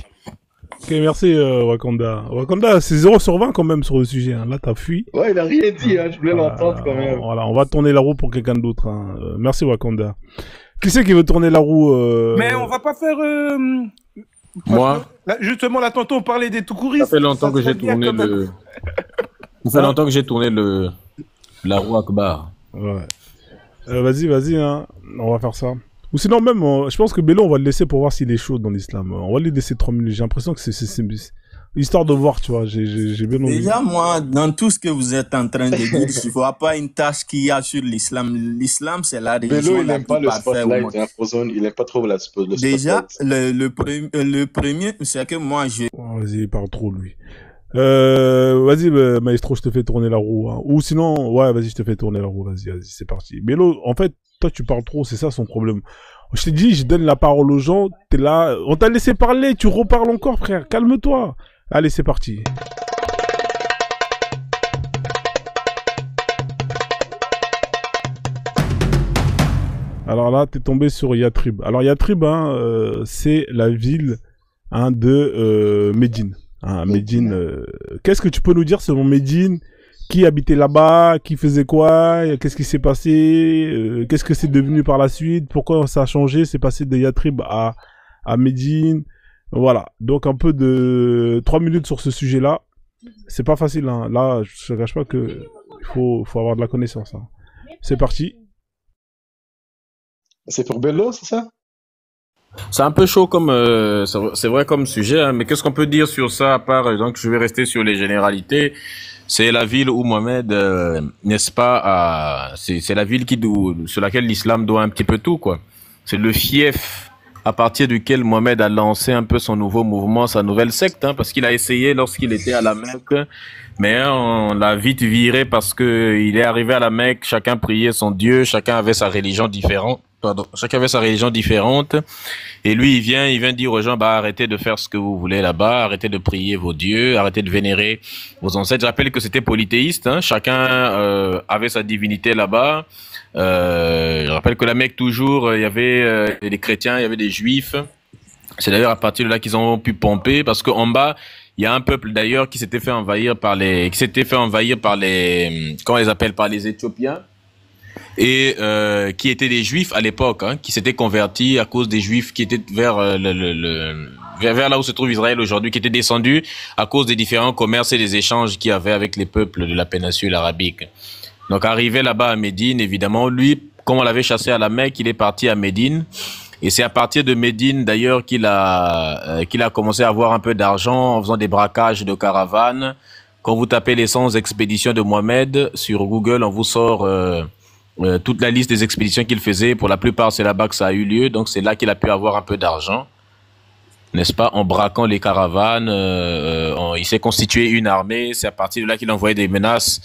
Ok, merci Wakanda. Wakanda, c'est 0 sur 20 quand même sur le sujet. Hein. Là, t'as fui. Ouais, il a rien dit. Hein. Je voulais l'entendre quand même. Voilà, on va tourner la roue pour quelqu'un d'autre. Hein. Merci Wakanda. Qui c'est qui veut tourner la roue Mais on va pas faire... Moi. Là, justement, là, tantôt, on parlait des Toukouris. Ça fait longtemps que j'ai tourné le... Ça fait longtemps que j'ai tourné la roue Akbar. Ouais. Vas-y, hein. On va faire ça. Ou sinon même, je pense que Bélo, on va le laisser pour voir s'il est chaud dans l'islam. On va lui laisser 3 minutes. J'ai l'impression que c'est histoire de voir, tu vois. J'ai bien envie. Déjà, moi, dans tout ce que vous êtes en train de dire, je vois pas une tâche qu'il y a sur l'islam. L'islam, c'est la religion. Bélo, il n'aime pas le spotlight. Il n'aime pas trop le spotlight. Déjà, le premier, c'est que moi, Vas-y, il parle trop, lui. Vas-y, Maestro, je te fais tourner la roue. Hein. Ou sinon, ouais, vas-y, je te fais tourner la roue. Vas-y, c'est parti. Bélo, en fait, toi, tu parles trop, c'est ça son problème. Je t'ai dit, je donne la parole aux gens, t'es là, on t'a laissé parler, tu reparles encore, frère, calme-toi. Allez, c'est parti. Alors là, t'es tombé sur Yatrib. Alors Yatrib, hein, c'est la ville de Médine. Hein, Médine, qu'est-ce que tu peux nous dire selon Médine? Qui habitait là-bas? Qui faisait quoi? Qu'est-ce qui s'est passé? Qu'est-ce que c'est devenu par la suite? Pourquoi ça a changé? C'est passé de Yatrib à Médine. Voilà. Donc un peu de 3 minutes sur ce sujet-là. C'est pas facile. Hein. Là, je ne cache pas que il faut avoir de la connaissance. Hein. C'est parti. C'est pour Bello, c'est ça? C'est un peu chaud comme c'est vrai comme sujet, hein, mais qu'est-ce qu'on peut dire sur ça à part donc je vais rester sur les généralités. C'est la ville où Mohamed, n'est-ce pas, c'est la ville sur laquelle l'islam doit un petit peu tout, quoi. C'est le fief à partir duquel Mohamed a lancé un peu son nouveau mouvement, sa nouvelle secte, hein, parce qu'il a essayé lorsqu'il était à la Mecque, mais on l'a vite viré parce que il est arrivé à la Mecque, chacun priait son Dieu, chacun avait sa religion différente. Pardon, chacun avait sa religion différente. Et lui, il vient dire aux gens, bah, arrêtez de faire ce que vous voulez là-bas, arrêtez de prier vos dieux, arrêtez de vénérer vos ancêtres. Je rappelle que c'était polythéiste, hein, chacun avait sa divinité là-bas. Je rappelle que la Mecque, toujours, il y avait des chrétiens, il y avait des juifs. C'est d'ailleurs à partir de là qu'ils ont pu pomper, parce qu'en bas, il y a un peuple d'ailleurs qui s'était fait envahir par les, comment on les appelle, par les Éthiopiens. Et qui étaient des juifs à l'époque, hein, qui s'étaient convertis à cause des juifs qui étaient vers vers là où se trouve Israël aujourd'hui, qui étaient descendus à cause des différents commerces et des échanges qu'il y avait avec les peuples de la péninsule arabique. Donc arrivé là-bas à Médine, évidemment, lui, comme on l'avait chassé à la Mecque, il est parti à Médine. Et c'est à partir de Médine d'ailleurs qu'il a commencé à avoir un peu d'argent en faisant des braquages de caravanes. Quand vous tapez les 100 expéditions de Mohamed sur Google, on vous sort toute la liste des expéditions qu'il faisait. Pour la plupart, c'est là-bas que ça a eu lieu. Donc, c'est là qu'il a pu avoir un peu d'argent, n'est-ce pas, en braquant les caravanes. Il s'est constitué une armée. C'est à partir de là qu'il envoyait des menaces,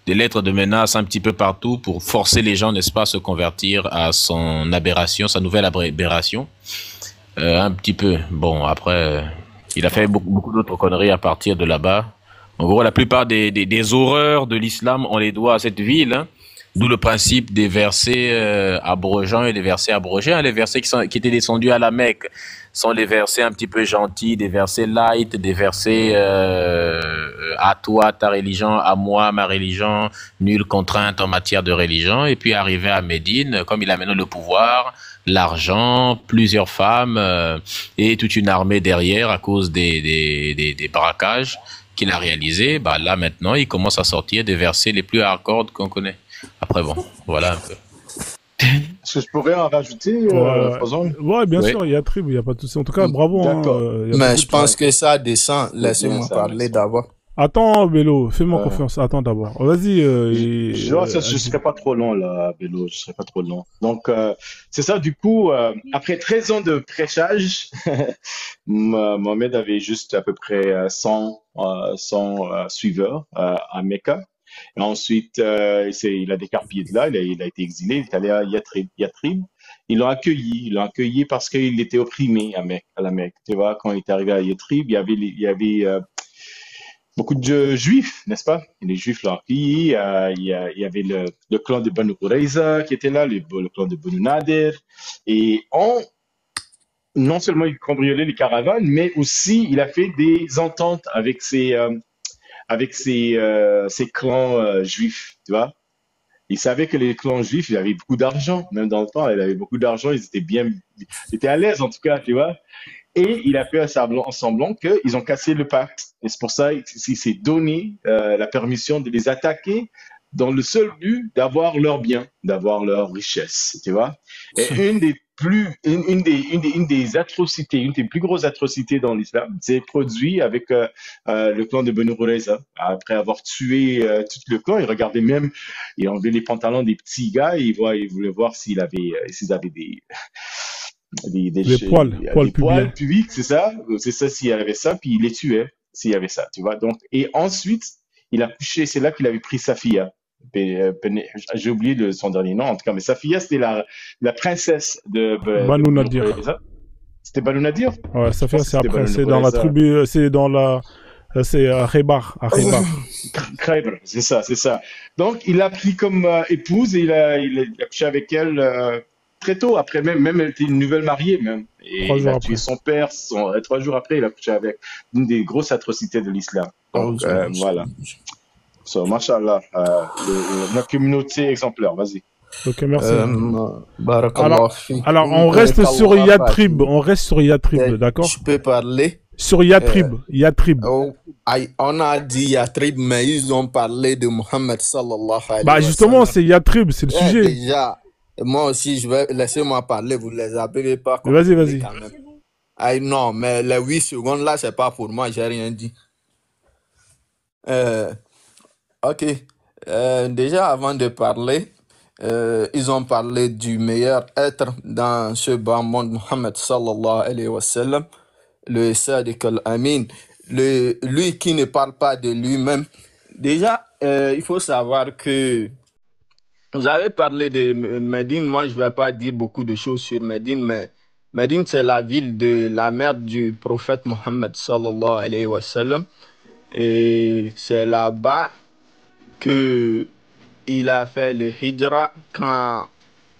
des lettres de menaces un petit peu partout pour forcer les gens, n'est-ce pas, à se convertir à son aberration, sa nouvelle aberration. Un petit peu. Bon, après, il a fait beaucoup d'autres conneries à partir de là-bas. En gros, la plupart des horreurs de l'islam, on les doit à cette ville, hein. D'où le principe des versets abrogeants et des versets abrogés. Hein. Les versets qui étaient descendus à la Mecque sont les versets un petit peu gentils, des versets light, des versets à toi ta religion, à moi ma religion, nulle contrainte en matière de religion. Et puis arrivé à Médine, comme il a maintenant le pouvoir, l'argent, plusieurs femmes et toute une armée derrière à cause des braquages qu'il a réalisés, bah là maintenant il commence à sortir des versets les plus hardcore qu'on connaît. Après bon, voilà un peu. Est-ce que je pourrais en rajouter, Frozon? Ouais, bien sûr, il y a tribu, il n'y a pas de souci. En tout cas, bravo. Mais je pense que ça descend. Laissez-moi parler d'abord. Attends, Bello, fais-moi confiance. Attends d'abord. Vas-y. Je ne serai pas trop long, là, Bello. Je ne serai pas trop long. Donc, c'est ça, du coup, après 13 ans de prêchage, Mohamed avait juste à peu près 100 suiveurs à Mecca. Et ensuite, il a décarpillé de là, il a été exilé, il est allé à Yatrib. Ils l'ont accueilli parce qu'il était opprimé à la Mecque. Tu vois, quand il est arrivé à Yatrib, il y avait beaucoup de juifs, n'est-ce pas? Et les juifs l'ont accueilli. Il y avait le clan de Banu Qurayza qui était là, le clan de Banu Nadir. Et non seulement il cambriolait les caravanes, mais aussi il a fait des ententes avec ces clans juifs, tu vois. Il savait que les clans juifs, ils avaient beaucoup d'argent, même dans le temps, ils avaient beaucoup d'argent, ils étaient à l'aise en tout cas, tu vois. Et il a fait en semblant qu'ils ont cassé le pacte. Et c'est pour ça qu'il s'est donné la permission de les attaquer dans le seul but d'avoir leurs biens, d'avoir leurs richesses, tu vois. Et une des atrocités, une des plus grosses atrocités dans l'islam, c'est produit avec le clan de Banu Qurayza. Après avoir tué tout le clan, il regardait même, il enlevait les pantalons des petits gars, et il voulait voir s'ils avaient des poils pubiques, c'est ça, s'il y avait ça, puis il les tuait s'il y avait ça, tu vois. Donc, et ensuite, il a couché, c'est là qu'il avait pris Safiya. J'ai oublié son dernier nom, en tout cas, mais Safiya, c'était la princesse de Banu Nadir. C'était Banu Nadir? Ouais, Safiya, c'est après, c'est dans la tribu, c'est à Khaybar. Khaybar, c'est ça. Donc, il l'a pris comme épouse et il a couché avec elle très tôt. Après, même elle était une nouvelle mariée, même. Et il a tué son père. 3 jours après, il a couché avec une des grosses atrocités de l'islam. Donc, voilà. So, mashallah, notre communauté exemplaire, vas-y. Ok, merci. Alors, on reste sur Yatrib. D'accord? Je peux parler? Sur Yatrib. On a dit Yatrib, mais ils ont parlé de Mohammed sallallahu alayhi wa sallam. Bah, justement, c'est Yatrib, c'est le sujet. Déjà, Moi aussi, je vais laisser-moi parler. Vous ne les appelez pas comme Vas-y, vas-y. quand même. Ah, non, mais les 8 secondes là, c'est pas pour moi. J'ai rien dit. Ok. Déjà, avant de parler, ils ont parlé du meilleur être dans ce bas monde, Mohammed sallallahu alayhi wa sallam, le Sadiq al-Amin, lui qui ne parle pas de lui-même. Déjà, il faut savoir que vous avez parlé de Médine. Moi, je ne vais pas dire beaucoup de choses sur Médine, mais Médine, c'est la ville de la mère du prophète Mohammed sallallahu alayhi wa sallam. Et c'est là-bas que il a fait le hijra quand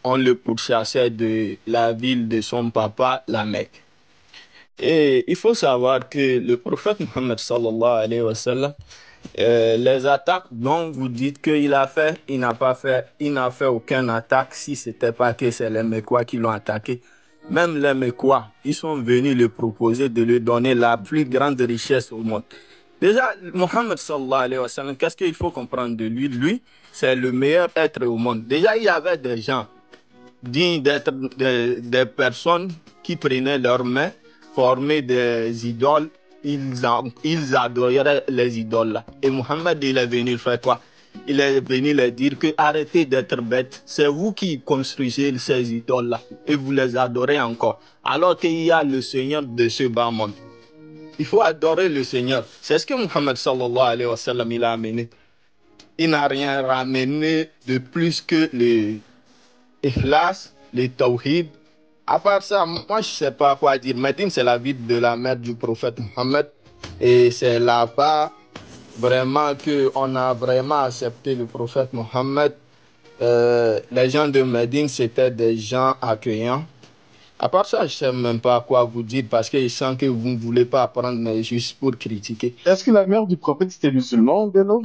on le pourchassait de la ville de son papa, la Mecque. Et il faut savoir que le prophète Mohammed sallallahu alayhi wa sallam, les attaques dont vous dites qu'il a fait, il n'a fait aucune attaque si ce n'était pas que c'est les Mecquois qui l'ont attaqué. Même les Mecquois, ils sont venus lui proposer de lui donner la plus grande richesse au monde. Déjà, Mohammed sallallahu alayhi wa sallam, qu'est-ce qu'il faut comprendre de lui? Lui, c'est le meilleur être au monde. Déjà, il y avait des gens dignes d'être des personnes qui prenaient leurs mains, formaient des idoles. Ils adoraient les idoles là. Et Mohammed, il est venu faire quoi? Il est venu leur dire que arrêtez d'être bêtes. C'est vous qui construisez ces idoles là. Et vous les adorez encore. Alors qu'il y a le Seigneur de ce bas monde. Il faut adorer le Seigneur. C'est ce que Mohammed sallallahu alayhi wa sallam il a amené. Il n'a rien ramené de plus que le ikhlas, le tawhid. À part ça, moi je ne sais pas quoi dire. Médine, c'est la ville de la mère du prophète Mohammed. Et c'est là-bas vraiment qu'on a vraiment accepté le prophète Mohammed. Les gens de Médine, c'était des gens accueillants. À part ça, je ne sais même pas quoi vous dire parce que je sens que vous ne voulez pas apprendre, mais juste pour critiquer. Est-ce que la mère du prophète était musulmane, Bello?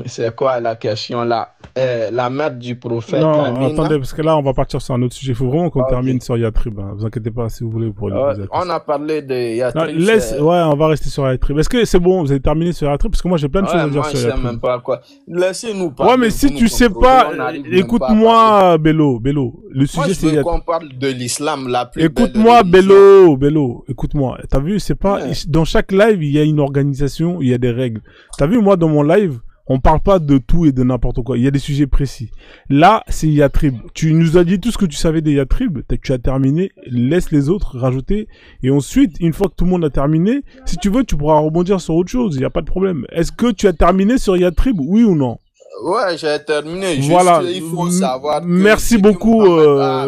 C'est quoi la question là? La mère du prophète. Non, Amina? attendez, parce que là, on va partir sur un autre sujet. Il faut vraiment qu'on termine sur Yatrib. Hein. Vous inquiétez pas, si vous voulez, vous pourrez poser la question. On a parlé de Yatrib. Ouais, on va rester sur Yatrib. Est-ce que c'est bon, vous avez terminé sur Yatrib? Parce que moi, j'ai plein de choses à dire sur Yatrib. Moi, je sais même pas quoi. Laissez-nous parler. Ouais, mais si tu sais pas, écoute-moi, Bello. Le sujet, c'est Yatrib. Moi, je veux qu'on parle de l'islam la plus belle. Écoute-moi, Bello. Écoute-moi. T'as vu, c'est pas, dans chaque live, il y a une organisation, il y a des règles. T'as vu, moi, dans mon live, on parle pas de tout et de n'importe quoi. Il y a des sujets précis. Là, c'est Yatrib. Tu nous as dit tout ce que tu savais des Yatrib. Tu as terminé. Laisse les autres rajouter. Et ensuite, une fois que tout le monde a terminé, si tu veux, tu pourras rebondir sur autre chose. Il n'y a pas de problème. Est-ce que tu as terminé sur Yatrib, oui ou non? Ouais, j'ai terminé. Voilà. Juste, il faut savoir merci beaucoup.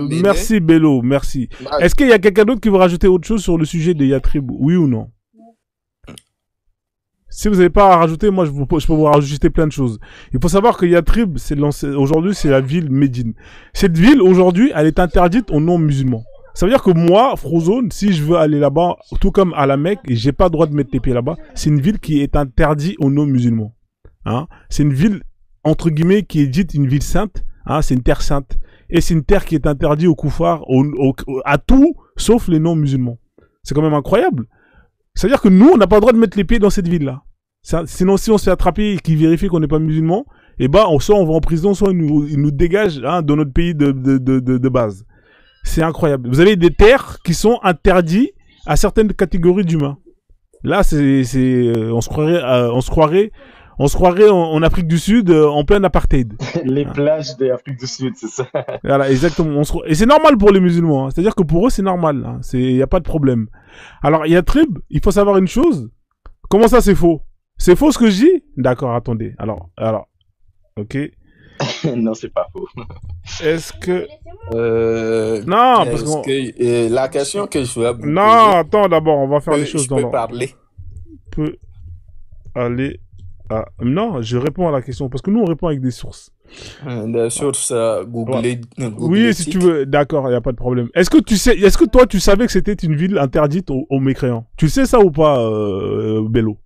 Merci Bello. Merci. Est-ce qu'il y a quelqu'un d'autre qui veut rajouter autre chose sur le sujet des Yatrib, oui ou non? Si vous n'avez pas à rajouter, moi je peux vous rajouter plein de choses. Il faut savoir que Yatrib, aujourd'hui c'est la ville Médine. Cette ville aujourd'hui, elle est interdite aux non-musulmans. Ça veut dire que moi, Frozone, si je veux aller là-bas, tout comme à la Mecque, j'ai pas le droit de mettre les pieds là-bas. C'est une ville qui est interdite aux non-musulmans. Hein? C'est une ville entre guillemets qui est dite une ville sainte. Hein? C'est une terre sainte et c'est une terre qui est interdite aux koufars, à tout sauf les non-musulmans. C'est quand même incroyable. C'est-à-dire que nous, on n'a pas le droit de mettre les pieds dans cette ville-là. Sinon, si on se fait attraper et qu'ils vérifient qu'on n'est pas musulman, eh ben, soit on va en prison, soit ils nous dégagent dans notre pays de base. C'est incroyable. Vous avez des terres qui sont interdites à certaines catégories d'humains. Là, on se croirait en Afrique du Sud, en plein apartheid. Les plages d'Afrique du Sud, c'est ça. Voilà, exactement. Et c'est normal pour les musulmans. Hein. C'est-à-dire que pour eux, c'est normal. Hein. Y a pas de problème. Alors, Yatrib, il faut savoir une chose. Comment ça, c'est faux? C'est faux ce que je dis? D'accord, attendez. Alors, ok. Non, c'est pas faux. Est-ce que... non, parce que la question que je veux... Non, attends, d'abord, on va faire les choses dans l'ordre. Parler. Peut aller... Non, je réponds à la question, parce que nous, on répond avec des sources. Des sources googlées. Oui, si tu veux, d'accord, il n'y a pas de problème. Est-ce que toi, tu savais que c'était une ville interdite aux mécréants? Tu sais ça ou pas, Bello?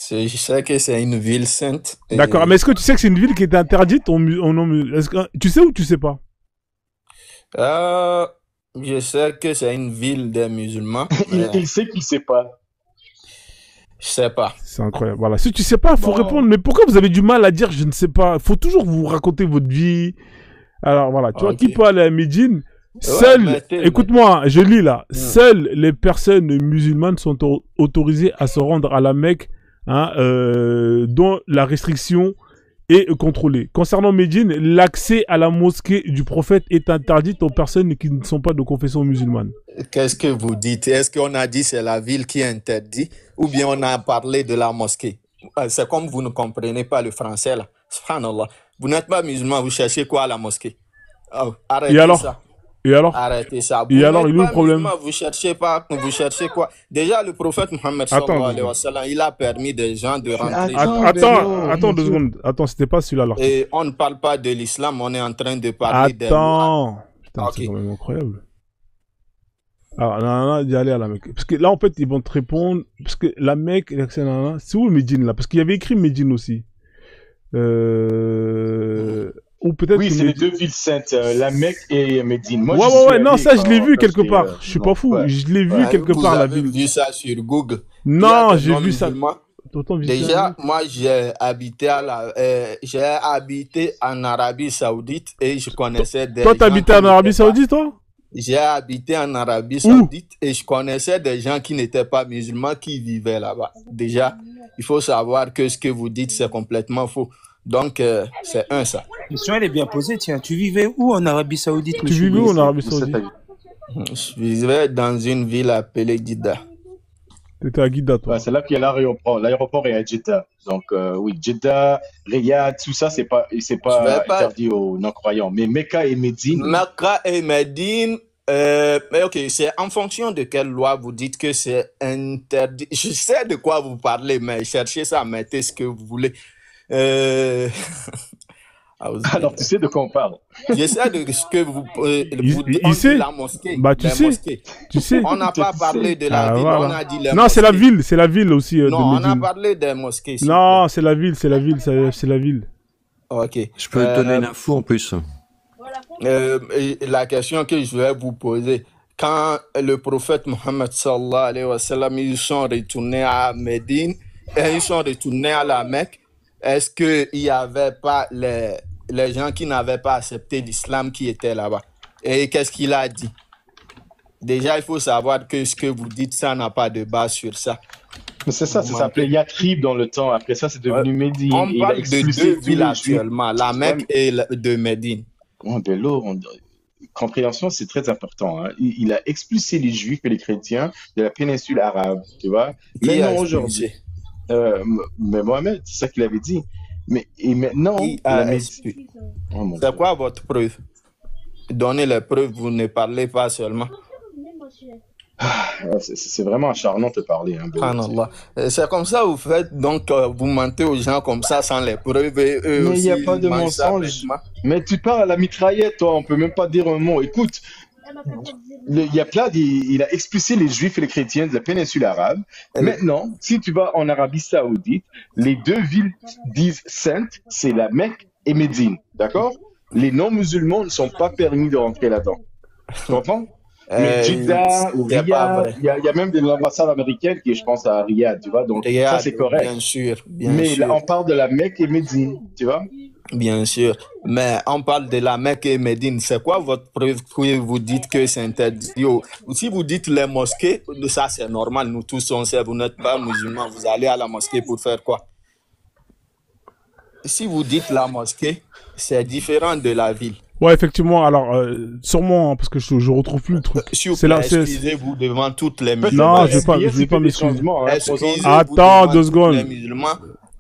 Je sais que c'est une ville sainte. D'accord, mais est-ce que tu sais que c'est une ville qui est interdite aux non-musulmans? Tu sais ou tu sais pas? Je sais que c'est une ville des musulmans. Il sait qu'il sait pas. Je sais pas. C'est incroyable. Voilà. Si tu sais pas, faut répondre. Mais pourquoi vous avez du mal à dire je ne sais pas? Faut toujours vous raconter votre vie. Alors voilà, tu vois, Ok. qui peut aller à Médine? Ouais, Seules, mettez, écoute-moi, je lis là, seules les personnes musulmanes sont autorisées à se rendre à la Mecque, hein, dont la restriction est contrôlée. Concernant Médine, l'accès à la mosquée du prophète est interdit aux personnes qui ne sont pas de confession musulmane. Qu'est-ce que vous dites? Est-ce qu'on a dit c'est la ville qui interdit ou bien on a parlé de la mosquée? C'est comme vous ne comprenez pas le français là. Subhanallah. Vous n'êtes pas musulman, vous cherchez quoi à la mosquée? Oh, arrêtez Et alors? ça. Et alors? Arrêtez ça. Et Vous alors, n'êtes il est où le pas problème? musulman, vous cherchez quoi? Déjà, le prophète Mohammed Attends, sallallahu alayhi wa sallam, il a permis des gens de rentrer. Attends 2 secondes. Attends, c'était pas celui-là alors. Et on ne parle pas de l'islam, on est en train de parler des lois. Attends. Putain, Ok. c'est quand même incroyable. Alors, non, d'y aller à la Mecque. Parce que là, en fait, ils vont te répondre. Parce que la Mecque, c'est où le Médine là? Parce qu'il y avait écrit Médine aussi. Ou peut-être. Oui, que c'est les Médine- deux villes saintes, la Mecque et Médine. Moi, Ouais, j'y ouais, suis ouais, non, allé ça, je l'ai vu quand quelque j'étais, part. Je suis pas fou. ouais. Je l'ai vu Ouais, quelque vous part, la avez ville. vu ça sur Google. Il y a Non, des j'ai vu ça. non-musulmans. Autant visiter la Déjà, Mecque. moi, j'ai habité en Arabie Saoudite et je connaissais des Toi, gens t'habitais qui en Arabie n'étaient pas. Saoudite, toi? J'ai habité en Arabie Saoudite et je connaissais des gens qui n'étaient pas musulmans qui vivaient là-bas. Déjà, il faut savoir que ce que vous dites, c'est complètement faux. Donc, c'est ça. La question, elle est bien posée. Tiens, tu vivais où en Arabie Saoudite, Tu monsieur vivais où en Brice? Arabie Saoudite? Je vivais dans une ville appelée Jeddah. T'étais à Guida, toi. Ouais, c'est là qu'il y a l'aéroport. L'aéroport est à Jeddah. Donc, oui, Jeddah, Riyad, tout ça, c'est pas Je vais pas. interdit aux non-croyants. Mais Mecca et Médine, Mecca et Médine, mais ok, c'est en fonction de quelle loi vous dites que c'est interdit. Je sais de quoi vous parlez, mais cherchez ça, mettez ce que vous voulez. alors tu sais de quoi on parle. Je sais de ce que vous, Il on dit sait. la mosquée. Bah, tu les sais. mosquées. Tu sais. On n'a pas parlé de la Ah, ville, voilà. on a dit les Non, c'est la mosquées. ville. C'est la ville aussi de Non, on a Médine. parlé des mosquées. s'il vous Non, c'est la ville. C'est la ville. C'est la ville. plaît. Ok. Je peux te donner une info en plus. Et la question que je vais vous poser, quand le prophète Mohammed sallallahu alayhi wa sallam, ils sont retournés à Médine, et ils sont retournés à la Mecque, est-ce qu'il n'y avait pas les gens qui n'avaient pas accepté l'islam qui étaient là-bas? Et qu'est-ce qu'il a dit? Déjà, il faut savoir que ce que vous dites, ça n'a pas de base sur ça. Mais c'est ça, Vous ça s'appelait mentez. Yatrib dans le temps. Après ça, c'est devenu Médine. On Et il a parle de expulsé deux tous villes les Juifs. actuellement, la Mecque et de Médine. Oh, Bello, compréhension, c'est très important. Hein. Il a expulsé les Juifs et les chrétiens de la péninsule arabe, tu vois. Qui a Maintenant, aujourd'hui, expulsé? mais Mohamed, c'est ça qu'il avait dit. Mais et maintenant, Qui la a Médine. expulsé? Oh, mon C'est Dieu. quoi votre preuve? Donnez les preuves, vous ne parlez pas seulement. C'est vraiment acharnant de te parler. Hein, Bello. Subhanallah. C'est comme ça vous faites, donc vous mentez aux gens comme ça sans les preuves et eux Mais il aussi n'y a pas de ils mangent ça mensonge. bêtement. Mais tu parles à la mitraillette, toi, on peut même pas dire un mot. Écoute, il y a plein, il a expulsé les Juifs et les chrétiens de la péninsule arabe. Maintenant, si tu vas en Arabie Saoudite, les deux villes disent saintes, c'est la Mecque et Médine, d'accord? Les non-musulmans ne sont pas permis de rentrer là-dedans. Tu comprends? Mais Jeddah ou C'est pas Riyad, vrai. il y a même de l'ambassade américaine qui est, je pense, à Riyad, tu vois, donc ça Regarde, c'est correct. bien sûr, bien Mais sûr, là, on parle de la Mecque et Médine, tu vois? bien sûr. Mais on parle de la Mecque et Médine. C'est quoi votre preuve que vous dites que c'est interdit? Si vous dites les mosquées, ça c'est normal, nous tous on sait, vous n'êtes pas musulmans, vous allez à la mosquée pour faire quoi? Si vous dites la mosquée, c'est différent de la ville. Ouais, effectivement. Alors, sûrement, hein, parce que je retrouve plus le truc. S'il vous C'est plaît, là, c'est. excusez-vous devant toutes les Peut-être musulmans. Non, je vais pas des m'excuser. changements, hein, Excusez-vous Attends, devant 2 toutes secondes. les musulmans.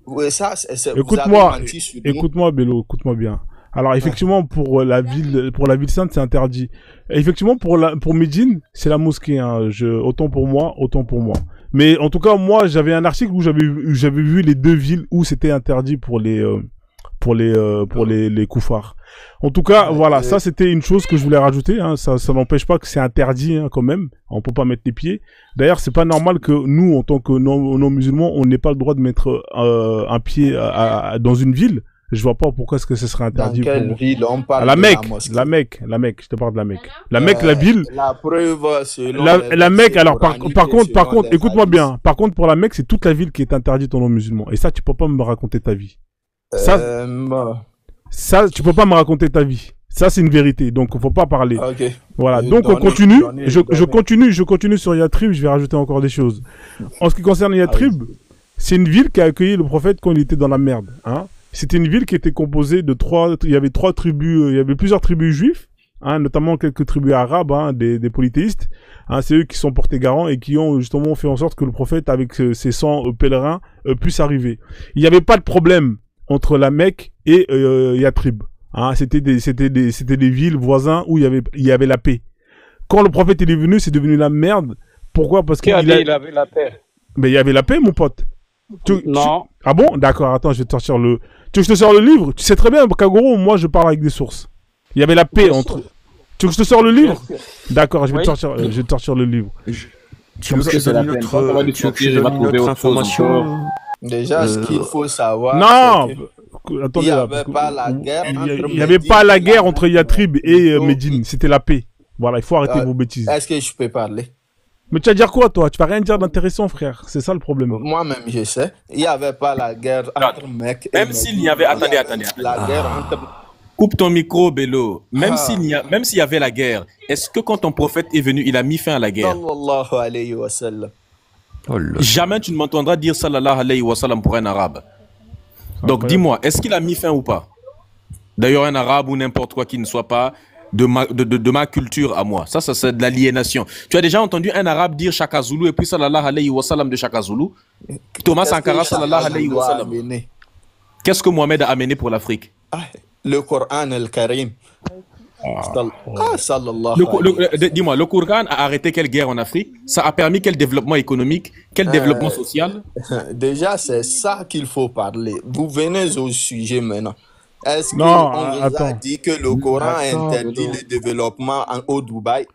Ouais, ça, vous avez Écoute-moi, menti sur nous. écoute-moi, Bello, écoute-moi bien. Alors, effectivement, pour la ville sainte, c'est interdit. Et effectivement, pour Médine, c'est la mosquée, hein. Autant pour moi. Mais en tout cas, moi, j'avais un article où j'avais vu les deux villes où c'était interdit pour les koufars. En tout cas, voilà, ça c'était une chose que je voulais rajouter, hein. Ça n'empêche pas que c'est interdit, hein, quand même. On peut pas mettre les pieds. D'ailleurs, c'est pas normal que nous, en tant que non-musulmans, on n'ait pas le droit de mettre un pied dans une ville. Je vois pas pourquoi est-ce que ce serait Dans interdit quelle pour... ville on parle la de Mecque, la mosquée? la Mecque, je te parle de la Mecque. La Mecque, la ville, La preuve, selon la Mecque, alors par contre, selon les écoute-moi hadiths. bien. Par contre, pour la Mecque, c'est toute la ville qui est interdite aux non-musulmans. Et ça, tu peux pas me raconter ta vie. Ça, Bon. tu peux pas me raconter ta vie. Ça, c'est une vérité. Donc, il ne faut pas parler. Ok. Voilà. Donc, on continue. Je continue sur Yatrib. Je vais rajouter encore des choses. En ce qui concerne Yatrib, c'est une ville qui a accueilli le prophète quand il était dans la merde. Hein. C'était une ville qui était composée de il y avait 3 tribus, il y avait plusieurs tribus juives, hein, notamment quelques tribus arabes, hein, des polythéistes. Hein, c'est eux qui sont portés garants et qui ont justement fait en sorte que le prophète, avec ses 100 pèlerins, puisse arriver. Il n'y avait pas de problème entre la Mecque et Yatrib. Hein, c'était des villes voisins où il y avait la paix. Quand le prophète est venu, c'est devenu la merde. Pourquoi? Parce qu'il avait la paix. Mais il y avait la paix, mon pote. Non. Ah bon? D'accord, attends, je vais te sortir le... Tu veux que je te sors le livre? Tu sais très bien, Kagoro, moi je parle avec des sources. Il y avait la paix entre... Tu veux que je te sors le livre? D'accord, je vais te sortir le livre. Tu veux que je donne une autre information? Déjà, ce qu'il faut savoir... Non, attendez, il n'y avait pas la guerre il n'y avait pas la guerre entre Yatrib et Médine, c'était la paix. Voilà, il faut arrêter vos bêtises. Est-ce que je peux parler? Mais tu vas dire quoi, toi? Tu vas rien dire d'intéressant, frère. C'est ça le problème. Moi-même, je sais. Il n'y avait pas la guerre entre Mecque et Même s'il y avait... Attendez. La guerre entre... Coupe ton micro, Bello. Même s'il y avait la guerre, est-ce que quand ton prophète est venu, il a mis fin à la guerre? Sallallahu alayhi wa sallam. Jamais tu ne m'entendras dire sallallahu alayhi wa sallam pour un arabe. Donc dis-moi, est-ce qu'il a mis fin ou pas? D'ailleurs, un arabe ou n'importe quoi qui ne soit pas de ma culture à moi. Ça c'est de l'aliénation. Tu as déjà entendu un arabe dire Chaka Zulu et puis sallallahu alayhi wa sallam de Chaka Zulu? Thomas Sankara sallallahu alayhi wa sallam. Qu'est-ce que Mohamed a amené pour l'Afrique? Le Coran al-Karim. Dis-moi, le Coran a arrêté quelle guerre en Afrique? Ça a permis quel développement économique? Quel développement social? Déjà, c'est ça qu'il faut parler. Vous venez au sujet maintenant. Est-ce qu'on vous a dit que le Coran interdit le développement au Dubaï?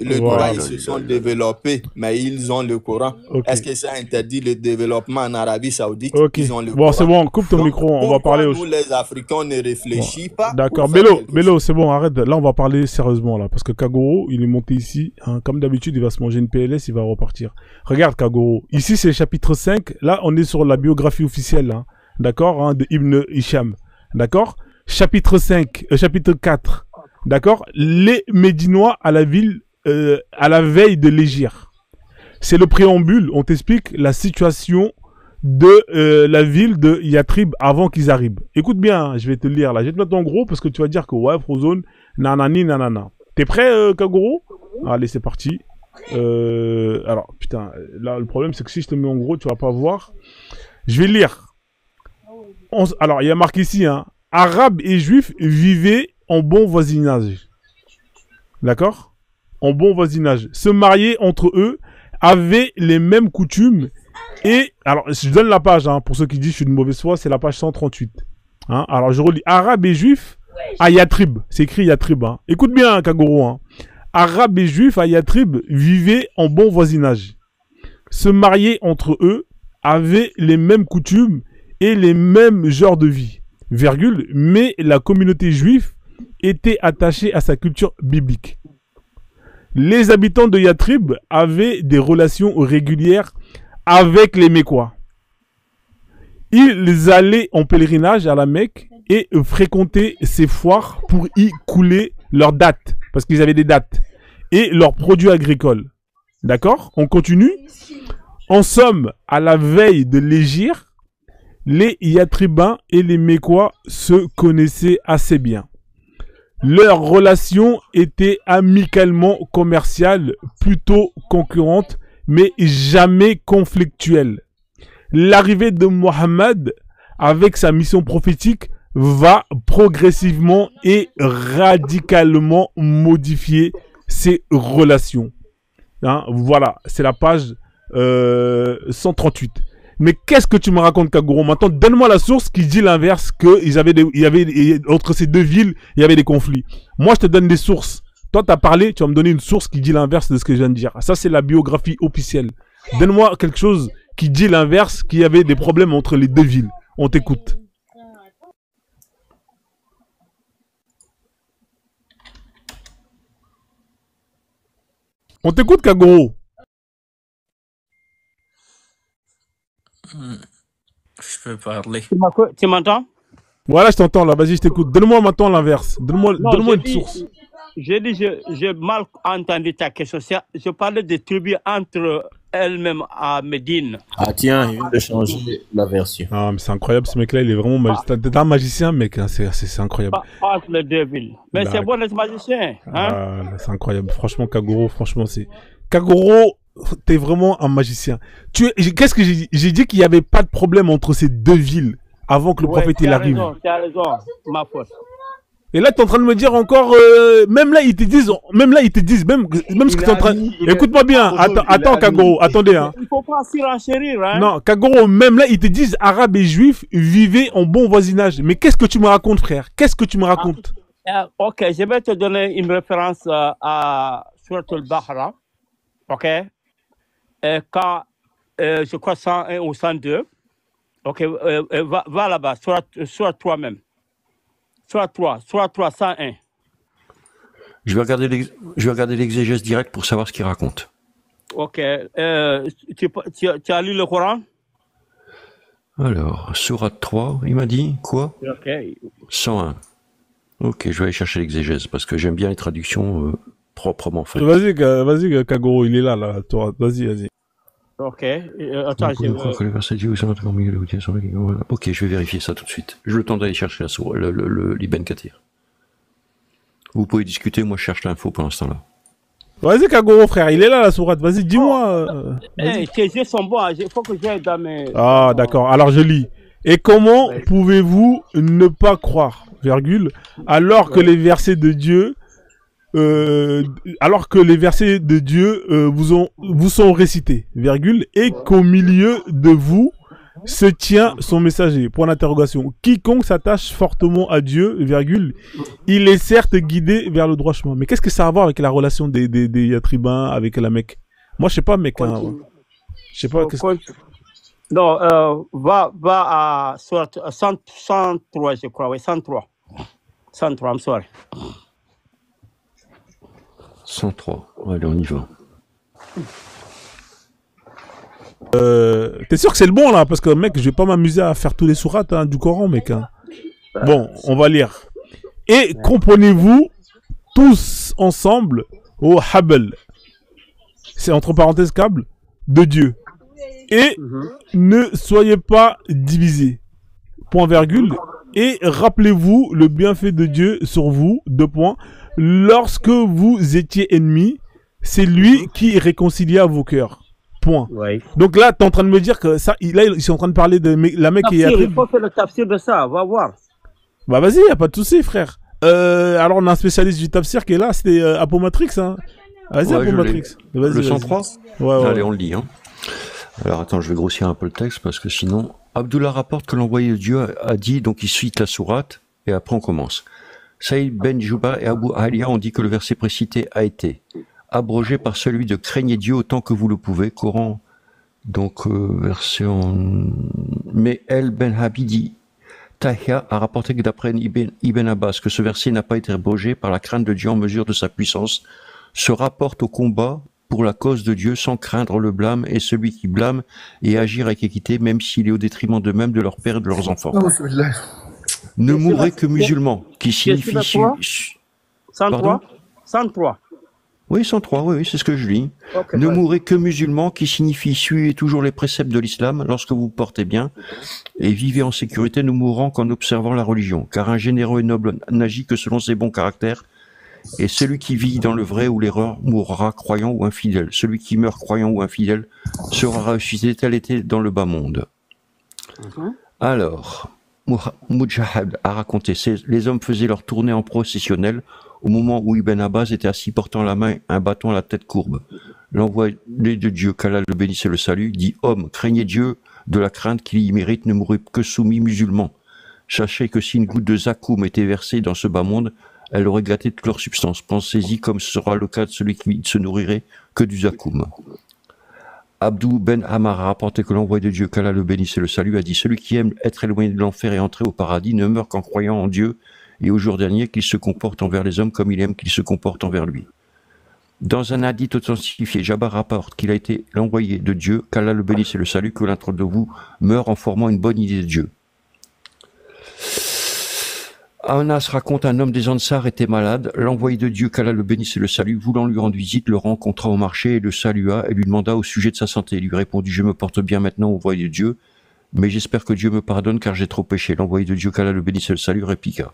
Le Dubaï, ils se sont développés, mais ils ont le Coran. Est-ce que ça interdit le développement en Arabie Saoudite? Ils ont le Coran. C'est bon, coupe ton micro, on va parler. Nous, les Africains, on ne réfléchit pas. D'accord, Bello, c'est bon, arrête. Là, on va parler sérieusement, là, parce que Kagoro, il est monté ici. Hein, comme d'habitude, il va se manger une PLS, il va repartir. Regarde, Kagoro. Ici, c'est le chapitre 5. Là, on est sur la biographie officielle, hein, d'accord, hein, de Ibn Hisham. D'accord? Chapitre 4. D'accord? Les Médinois à la ville, à la veille de l'Hégire. C'est le préambule. On t'explique la situation de la ville de Yatrib avant qu'ils arrivent. Écoute bien, hein, je vais te le lire là. Je vais te mettre en gros parce que tu vas dire que ouais, Frozone, nanani, nanana. T'es prêt, Kagoro? Allez, c'est parti. Alors, putain, là, le problème, c'est que si je te mets en gros, tu vas pas voir. Je vais lire. Alors, il y a marqué ici, hein, Arabes et Juifs vivaient en bon voisinage. D'accord? En bon voisinage. Se marier entre eux, avaient les mêmes coutumes. Et, alors, je donne la page, hein, pour ceux qui disent que je suis de mauvaise foi, c'est la page 138. Hein? Alors, je relis. Arabes et Juifs à Yatrib. C'est écrit Yatrib. Hein. Écoute bien, Kagoro. Hein. Arabes et Juifs à Yatrib vivaient en bon voisinage. Se marier entre eux, avaient les mêmes coutumes et les mêmes genres de vie, virgule, mais la communauté juive était attachée à sa culture biblique. Les habitants de Yatrib avaient des relations régulières avec les Mécois. Ils allaient en pèlerinage à la Mecque et fréquentaient ces foires pour y couler leurs dattes, parce qu'ils avaient des dattes, et leurs produits agricoles. D'accord? On continue. En somme, à la veille de l'Hégire, les Yatribains et les Mécois se connaissaient assez bien. Leurs relations étaient amicalement commerciales, plutôt concurrentes, mais jamais conflictuelles. L'arrivée de Mohammed, avec sa mission prophétique, va progressivement et radicalement modifier ces relations. Hein, voilà, c'est la page 138. Mais qu'est-ce que tu me racontes, Kagoro? Maintenant, donne-moi la source qui dit l'inverse, que entre ces deux villes, il y avait des conflits. Moi, je te donne des sources. Toi, tu as parlé, tu vas me donner une source qui dit l'inverse de ce que je viens de dire. Ça, c'est la biographie officielle. Donne-moi quelque chose qui dit l'inverse, qu'il y avait des problèmes entre les deux villes. On t'écoute. On t'écoute, Kagoro. Je peux parler. Tu m'entends? Voilà, je t'entends là. Vas-y, je t'écoute. Donne-moi maintenant l'inverse. Donne-moi une dit, source. j'ai dit, j'ai mal entendu ta question. Je parlais des tribus entre elles-mêmes à Médine. Ah tiens, il vient de changer la version. Ah, mais c'est incroyable, ce mec-là, il est vraiment magicien. T'es un magicien, mec, hein, c'est incroyable. Pas entre les deux villes. Mais c'est bon d'être magicien. Hein? Ah, c'est incroyable. Franchement, Kagoro, franchement, c'est... Kagoro, t'es vraiment un magicien. Qu'est-ce que j'ai dit? J'ai dit qu'il n'y avait pas de problème entre ces deux villes avant que le prophète il arrive. Tu as raison, ma faute. Et là, tu es en train de me dire encore, même là, ils te disent, même ce que tu es en train... Écoute-moi bien, attends, Kagoro, attendez. Hein. Il ne faut pas s'y renchérir. Hein. Non, Kagoro, même là, ils te disent, Arabes et Juifs vivaient en bon voisinage. Mais qu'est-ce que tu me racontes, frère? Qu'est-ce que tu me racontes? Ok, je vais te donner une référence à Surat al-Bahra. Ok? Quand, je crois, 101 ou 102. Ok, va là-bas, Surat 3 même. Soit 3, 101. Je vais regarder l'exégèse direct pour savoir ce qu'il raconte. Ok. Tu as lu le Coran? Alors, Surat 3, il m'a dit quoi? Ok. 101. Ok, je vais aller chercher l'exégèse parce que j'aime bien les traductions proprement faites. Vas-y, Kagoro, il est là. Vas-y. Ok. Attends, Ok, je vais vérifier ça tout de suite. J'ai le temps d'aller chercher l'Ibn Kathir. Vous pouvez discuter, moi je cherche l'info pour l'instant là. Vas-y, Kagoro, frère, il est là la sourate. Vas-y, dis-moi. Tes yeux sont bons, il faut que j'aille dans mes... Ah, d'accord. Alors je lis. Et comment pouvez-vous ne pas croire, alors que les versets de Dieu... vous sont récités, et qu'au milieu de vous se tient son messager, point d'interrogation. Quiconque s'attache fortement à Dieu, il est certes guidé vers le droit chemin. Mais qu'est-ce que ça a à voir avec la relation des Yatribains avec la Mecque? Moi, je sais pas, mec. Hein. Je sais pas. Non, va à 103, je crois, oui, 103. 103, I'm sorry. 103. Allez, on y va. T'es sûr que c'est le bon là? Parce que mec, je vais pas m'amuser à faire tous les sourates du Coran, mec. Hein. Bon, on va lire. Et comprenez-vous tous ensemble au Habl, c'est entre parenthèses câble, de Dieu. Et ne soyez pas divisés. Point virgule. Et rappelez-vous le bienfait de Dieu sur vous, 2 points. Lorsque vous étiez ennemis, c'est lui qui réconcilia vos cœurs. Point. Ouais. Donc là, tu es en train de me dire que ça, là, ils sont en train de parler de la Mecque qui est... Il faut faire le tafsir de ça, va voir. Bah vas-y, y a pas de souci, frère. Alors on a un spécialiste du tafsir qui est là, c'était Apomatrix. Hein. Vas-y, Apomatrix. Le 103 ouais. Allez, on le lit. Hein. Alors attends, je vais grossir un peu le texte parce que sinon... Abdullah rapporte que l'envoyé de Dieu a dit, donc il cite la sourate, et après on commence. Saïd ben Juba et Abu Alia ont dit que le verset précité a été abrogé par celui de craignez Dieu autant que vous le pouvez. Coran, donc verset en... Mais El ben Habidi Tahia a rapporté que d'après Ibn Abbas, que ce verset n'a pas été abrogé par la crainte de Dieu en mesure de sa puissance, se rapporte au combat pour la cause de Dieu sans craindre le blâme, et celui qui blâme et agir avec équité, même s'il est au détriment d'eux-mêmes, de leur père et de leurs enfants. Ne mourrez que musulmans, qui signifie... 103 103. Oui, 103, oui, c'est ce que je lis. Okay, ne mourrez que musulmans, qui signifie suivez toujours les préceptes de l'islam lorsque vous vous portez bien, et vivez en sécurité, ne mourant qu'en observant la religion, car un généreux et noble n'agit que selon ses bons caractères, et celui qui vit dans le vrai ou l'erreur mourra croyant ou infidèle. Celui qui meurt croyant ou infidèle sera ressuscité tel était dans le bas monde. Alors, Mujahid a raconté, les hommes faisaient leur tournée en processionnel au moment où Ibn Abbas était assis portant la main un bâton à la tête courbe. L'envoyé de Dieu, qu'Allah le bénisse et le salue, dit « Homme, craignez Dieu de la crainte qu'il y mérite, ne mourrez que soumis musulmans. Sachez que si une goutte de zakoum était versée dans ce bas monde, elle aurait gâté toute leur substance. Pensez-y comme ce sera le cas de celui qui ne se nourrirait que du zakoum. » Abdou ben Amar a rapporté que l'envoyé de Dieu, qu'Allah le bénisse et le salue, a dit « Celui qui aime être éloigné de l'enfer et entrer au paradis ne meurt qu'en croyant en Dieu et au jour dernier qu'il se comporte envers les hommes comme il aime qu'ils se comportent envers lui. » Dans un hadith authentifié, Jabbar rapporte qu'il a été l'envoyé de Dieu, qu'Allah le bénisse et le salue, que l'un de vous meurt en formant une bonne idée de Dieu. Anas raconte un homme des Ansar était malade. L'envoyé de Dieu, qu'Allah le bénisse et le salue, voulant lui rendre visite, le rencontra au marché et le salua et lui demanda au sujet de sa santé. Il lui répondit, je me porte bien maintenant, envoyé de Dieu, mais j'espère que Dieu me pardonne car j'ai trop péché. L'envoyé de Dieu, qu'Allah le bénisse et le salue, répliqua.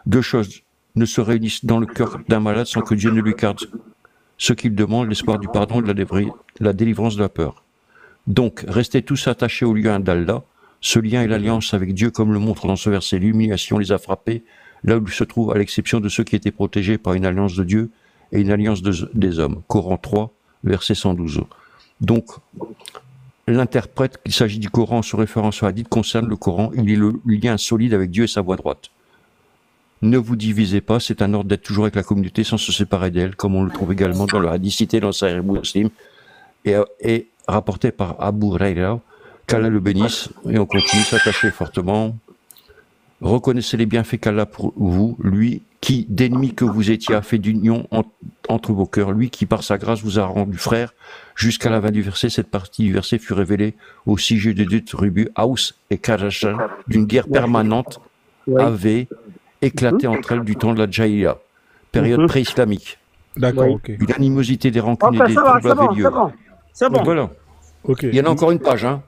Deux choses ne se réunissent dans le cœur d'un malade sans que Dieu ne lui garde ce qu'il demande, l'espoir du pardon et de la délivrance de la peur. Donc, restez tous attachés au lien d'Allah. Ce lien est l'alliance avec Dieu, comme le montre dans ce verset. L'humiliation les a frappés, là où ils se trouvent, à l'exception de ceux qui étaient protégés par une alliance de Dieu et une alliance des hommes. Coran 3, verset 112. Donc, l'interprète qu'il s'agit du Coran sous référence au hadith concerne le Coran. Il est le lien solide avec Dieu et sa voie droite. Ne vous divisez pas, c'est un ordre d'être toujours avec la communauté sans se séparer d'elle, comme on le trouve également dans le hadith cité dans Sahih Muslim et rapporté par Abu Huraira, qu'Allah le bénisse, et on continue, s'attacher fortement. Reconnaissez les bienfaits qu'Allah pour vous, lui qui, d'ennemis que vous étiez, a fait d'union entre vos cœurs, lui qui par sa grâce vous a rendu frères, jusqu'à la fin du verset. Cette partie du verset fut révélée au sujet de deux tribus, Aous et Karasha, d'une guerre permanente, avait éclaté entre elles du temps de la Jahiliya, période pré-islamique. D'accord, ok. Une animosité, des rancunes et des troubles avaient lieu. C'est bon. Donc voilà. Ok. Il y en a encore une page, hein.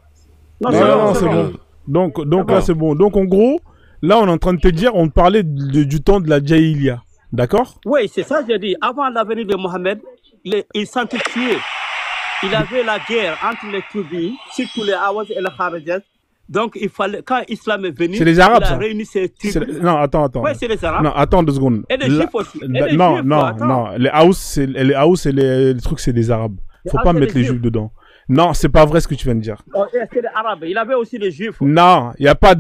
Non, c'est bon. Donc là, c'est bon. Donc en gros, là, on est en train de te dire, on parlait du temps de la Jahiliya. D'accord? Oui, c'est ça, j'ai dit. Avant la venue de Mohammed, ils s'entretuaient. Il avait la guerre entre les tribus, surtout les Awaz et les Kharijat. Donc, il fallait, quand l'islam est venu, c'est les Arabes, il a ça. réuni ces tribus. Non, attends. Oui, c'est les Arabes. Non, attends 2 secondes. Et les Juifs aussi. Non. Les Haus et les trucs, c'est des Arabes. Faut pas mettre les Juifs dedans. Non, c'est pas vrai ce que tu viens de dire. Oh, c'est les Arabes. Il avait aussi les Juifs. Non, il n'y a pas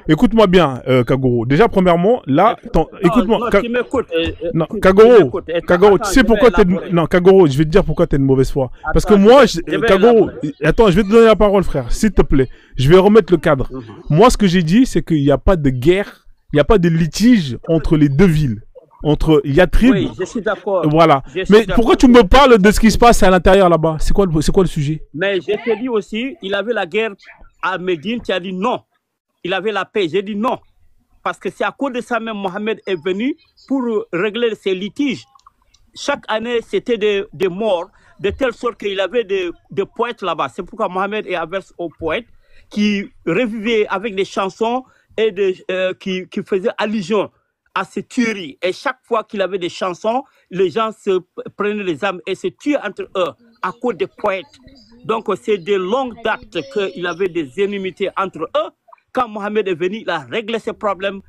Écoute-moi bien, Kagoro. Déjà, premièrement, là, écoute-moi. Non, tu m'écoutes. Non, Kagoro, tu sais pourquoi t'es... Non, Kagoro, je vais te dire pourquoi t'es de mauvaise foi. Parce que moi, Kagoro, attends, je vais te donner la parole, frère, s'il te plaît. Je vais remettre le cadre. Moi, ce que j'ai dit, c'est qu'il n'y a pas de guerre, il n'y a pas de litige entre les deux villes. Entre Yatrib. Oui, je suis d'accord. Voilà. Mais pourquoi tu me parles de ce qui se passe à l'intérieur là-bas? C'est quoi le sujet? Mais je te dis aussi, il avait la guerre à Médine, tu as dit non. Il avait la paix, j'ai dit non. Parce que c'est à cause de ça même Mohamed est venu pour régler ces litiges. Chaque année, c'était des morts, de telle sorte qu'il avait des poètes là-bas. C'est pourquoi Mohamed est averse aux poètes qui revivaient avec des chansons et qui faisaient allusion à ces tueries. Et chaque fois qu'il avait des chansons, les gens se prenaient les armes et se tuaient entre eux à cause des poètes. Donc c'est de longues dates qu'il avait des inimitiés entre eux. Quand Mohamed est venu, il a réglé ces problèmes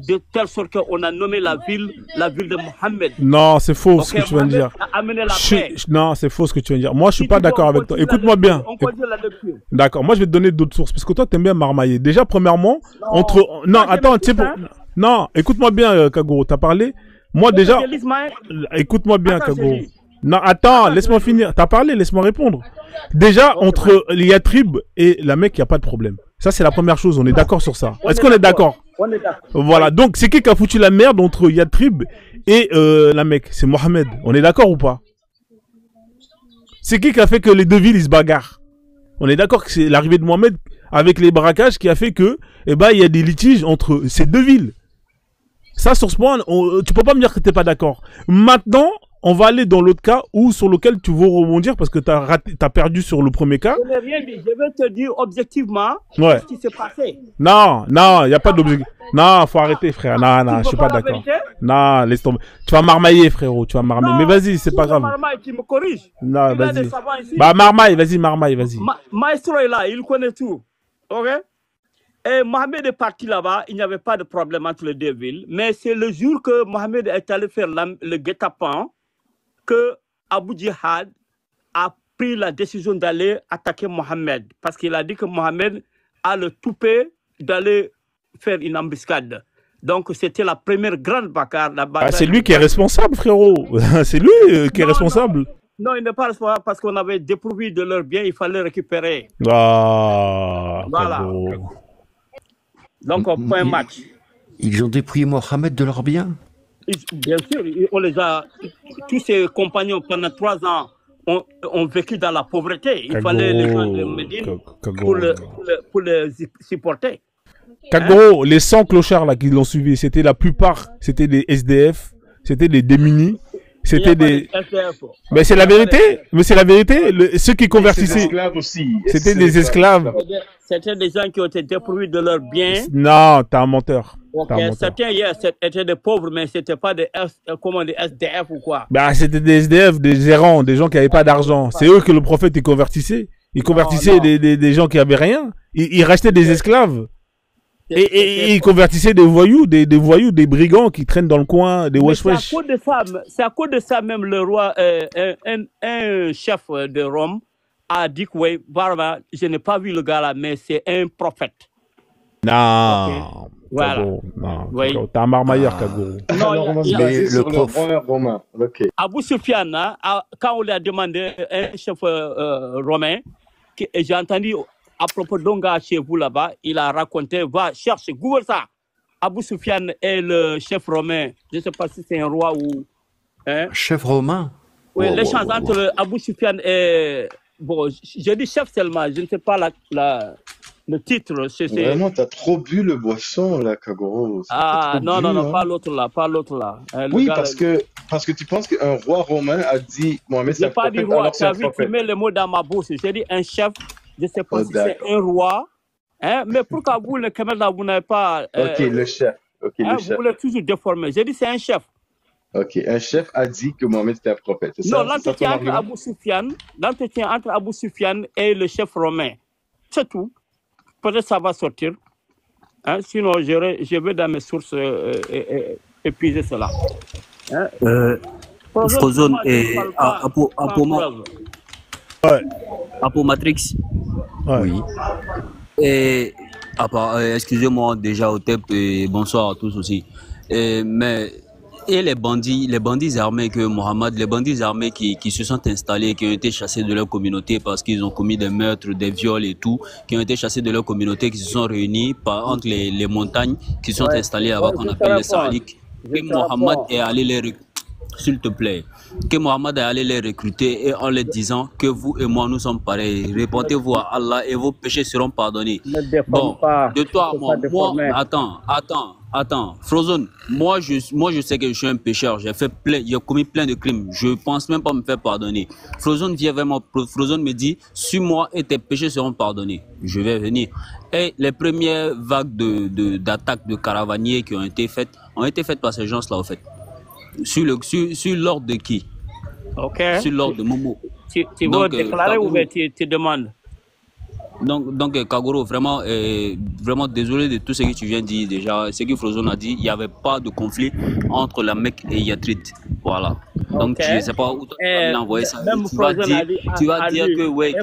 de telle sorte qu'on a nommé la ville de Mohamed. Non, c'est faux ce que tu viens de dire. Non, c'est faux ce que tu viens de dire. Moi, je suis pas d'accord avec toi. Écoute-moi bien. D'accord, moi je vais te donner d'autres sources parce que toi, tu aimes bien marmailler. Déjà, premièrement, attends, tu sais pour... Non, écoute-moi bien, Kagoro, t'as parlé. Moi déjà, écoute-moi bien, Kagoro. Non, attends, laisse-moi finir. T'as parlé, laisse-moi répondre. Déjà, entre Yatrib et la Mecque, il n'y a pas de problème. Ça, c'est la première chose, on est d'accord sur ça. Est-ce qu'on est d'accord? On est d'accord. Voilà, donc c'est qui a foutu la merde entre Yatrib et la Mecque? C'est Mohamed. On est d'accord ou pas? C'est qui a fait que les deux villes, ils se bagarrent? On est d'accord que c'est l'arrivée de Mohamed avec les braquages qui a fait que, il y a des litiges entre ces deux villes. Ça, sur ce point, tu peux pas me dire que t'es pas d'accord. Maintenant, on va aller dans l'autre cas sur lequel tu veux rebondir parce que t'as perdu sur le premier cas. Je n'ai rien dit. Je vais te dire objectivement ce qui s'est passé. Non, il n'y a pas d'objectif. Non, faut arrêter, frère. Non, je suis pas d'accord. Non, laisse tomber. Tu vas marmailler, frérot. Tu vas marmailler. Mais vas-y, c'est pas grave. Marmaille, tu me corriges. Non, vas-y. Marmaille, vas-y. Maestro est là, il connaît tout. Ok? Et Mohamed est parti là-bas, il n'y avait pas de problème entre les deux villes. Mais c'est le jour que Mohamed est allé faire le guet-apens que Abu Jihad a pris la décision d'aller attaquer Mohamed. Parce qu'il a dit que Mohamed a le toupet d'aller faire une embuscade. Donc c'était la première grande bagarre. C'est lui qui est responsable, frérot. C'est lui qui est responsable. Non, il n'est pas responsable parce qu'on avait dépourvu de leurs biens, il fallait récupérer. Ah, voilà. Donc, point match. Ils ont dépouillé Mohamed de leurs biens? Bien sûr, on les a. Tous ses compagnons pendant 3 ans ont vécu dans la pauvreté. Il fallait les gens de Médine pour les supporter. Kagoro, les 100 clochards là qui l'ont suivi, c'était la plupart, c'était des SDF, c'était des démunis, c'était des... Mais c'est la vérité, ceux qui convertissaient, c'était des esclaves. C'était des gens qui ont été dépourvus de leurs biens. Non, t'es un menteur. Certains étaient des pauvres, mais c'était pas des SDF ou quoi. Bah, c'était des SDF, des errants, des gens qui n'avaient pas d'argent. C'est eux que le prophète il convertissait. Il convertissait des gens qui avaient rien. Il rachetait des esclaves. Et il convertissait des voyous, des brigands qui traînent dans le coin, des wesh-wesh. C'est à cause de ça même le roi, un chef de Rome a dit que oui, je n'ai pas vu le gars là, mais c'est un prophète. Non. Okay. Voilà. Non, oui. T'es un marmailleur, Kagoro. Non, le prof. Romain. Okay. Abou Soufiane, quand on lui a demandé un chef romain, j'ai entendu à propos d'un gars chez vous là-bas, il a raconté, va chercher, Google ça. Abou Soufiane est le chef romain. Je ne sais pas si c'est un roi ou... Hein? Chef romain? Oui, l'échange entre Abou Soufiane et... Bon, je dis chef seulement, je ne sais pas le titre. Vraiment, t'as trop bu le boisson, là, Kagoro. Ah, non, pas l'autre là. Oui, parce que tu penses qu'un roi romain a dit... Mohamed, je n'ai pas dit roi, tu as vu, tu mets le mot dans ma bouche. J'ai dit un chef, je ne sais pas si c'est un roi. Hein, mais pourquoi vous, le Cameroun, vous n'avez pas... Ok, le chef. Vous voulez toujours déformer. J'ai dit c'est un chef. Ok, un chef a dit que Mohamed était un prophète. Non, l'entretien entre Abou Soufiane et le chef romain, c'est tout. Peut-être ça va sortir. Hein? Sinon, je vais dans mes sources épuiser cela. Hein? Frozone et Apo Matrix. Ouais. Oui. Et excusez-moi déjà au TEP et bonsoir à tous aussi. Et les bandits armés que Mohamed, les bandits armés qui se sont installés, qui ont été chassés de leur communauté parce qu'ils ont commis des meurtres, des viols et tout, qui ont été chassés de leur communauté, qui se sont réunis entre les montagnes, qui sont installés là-bas qu'on appelle les Sahalik. Et Mohamed est allé les recruter, s'il te plaît, que Mohamed est allé les recruter et en leur disant que vous et moi nous sommes pareils. Répondez-vous à Allah et vos péchés seront pardonnés. Bon, de toi à moi, attends, Frozone, moi je sais que je suis un pécheur, j'ai commis plein de crimes, je pense même pas me faire pardonner. Frozone vient vers moi, Frozone me dit, suis-moi et tes péchés seront pardonnés. Je vais venir. Et les premières vagues d'attaques de caravaniers qui ont été faites par ces gens-là, en fait. Sur l'ordre de qui? Ok. Sur l'ordre de Momo. Tu veux déclarer ou tu demandes? Donc Kagoro, vraiment désolé de tout ce que tu viens de dire déjà. Ce que Frozone a dit, il n'y avait pas de conflit entre la Mecque et Yathrib. Voilà. Donc je ne sais pas où tu vas envoyer ça. Tu vas dire que ouais,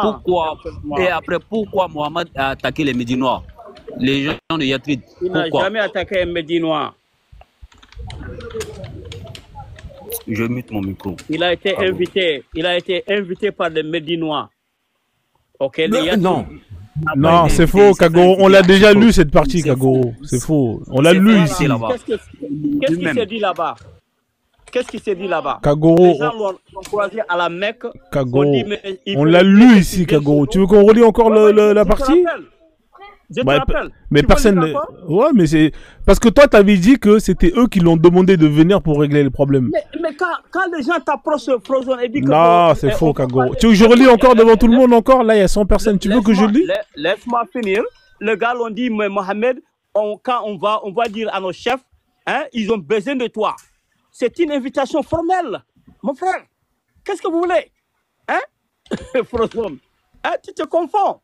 pourquoi et après pourquoi Mohamed a attaqué les Médinois, les gens de Yathrib. Il n'a jamais attaqué un Médinois. Je mute mon micro. Il a été invité par les Médinois. Ok, non, c'est faux, Kagoro. On l'a déjà lu cette partie, Kagoro. C'est faux. On l'a lu ici. Qu'est-ce qui s'est dit là-bas? Qu'est-ce qui s'est dit là-bas? Kagoro. Les gens l'ont croisé à la Mecque. Kagoro. On l'a lu ici, Kagoro. Tu veux qu'on relie encore la partie? Je te rappelle. Mais personne. Ouais, mais c'est. Parce que toi, t'avais dit que c'était eux qui l'ont demandé de venir pour régler le problème. Mais quand les gens t'approchent, Frozone, et disent que. Non, c'est faux, Kagoro. Tu veux que je relis encore devant tout le monde encore? Là, il y a 100 personnes. Tu veux que je lis? Laisse-moi finir. Le gars l'ont dit, mais Mohamed, quand on va dire à nos chefs, hein, ils ont besoin de toi. C'est une invitation formelle. Mon frère, qu'est-ce que vous voulez? Hein? Frozone, hein, tu te confonds.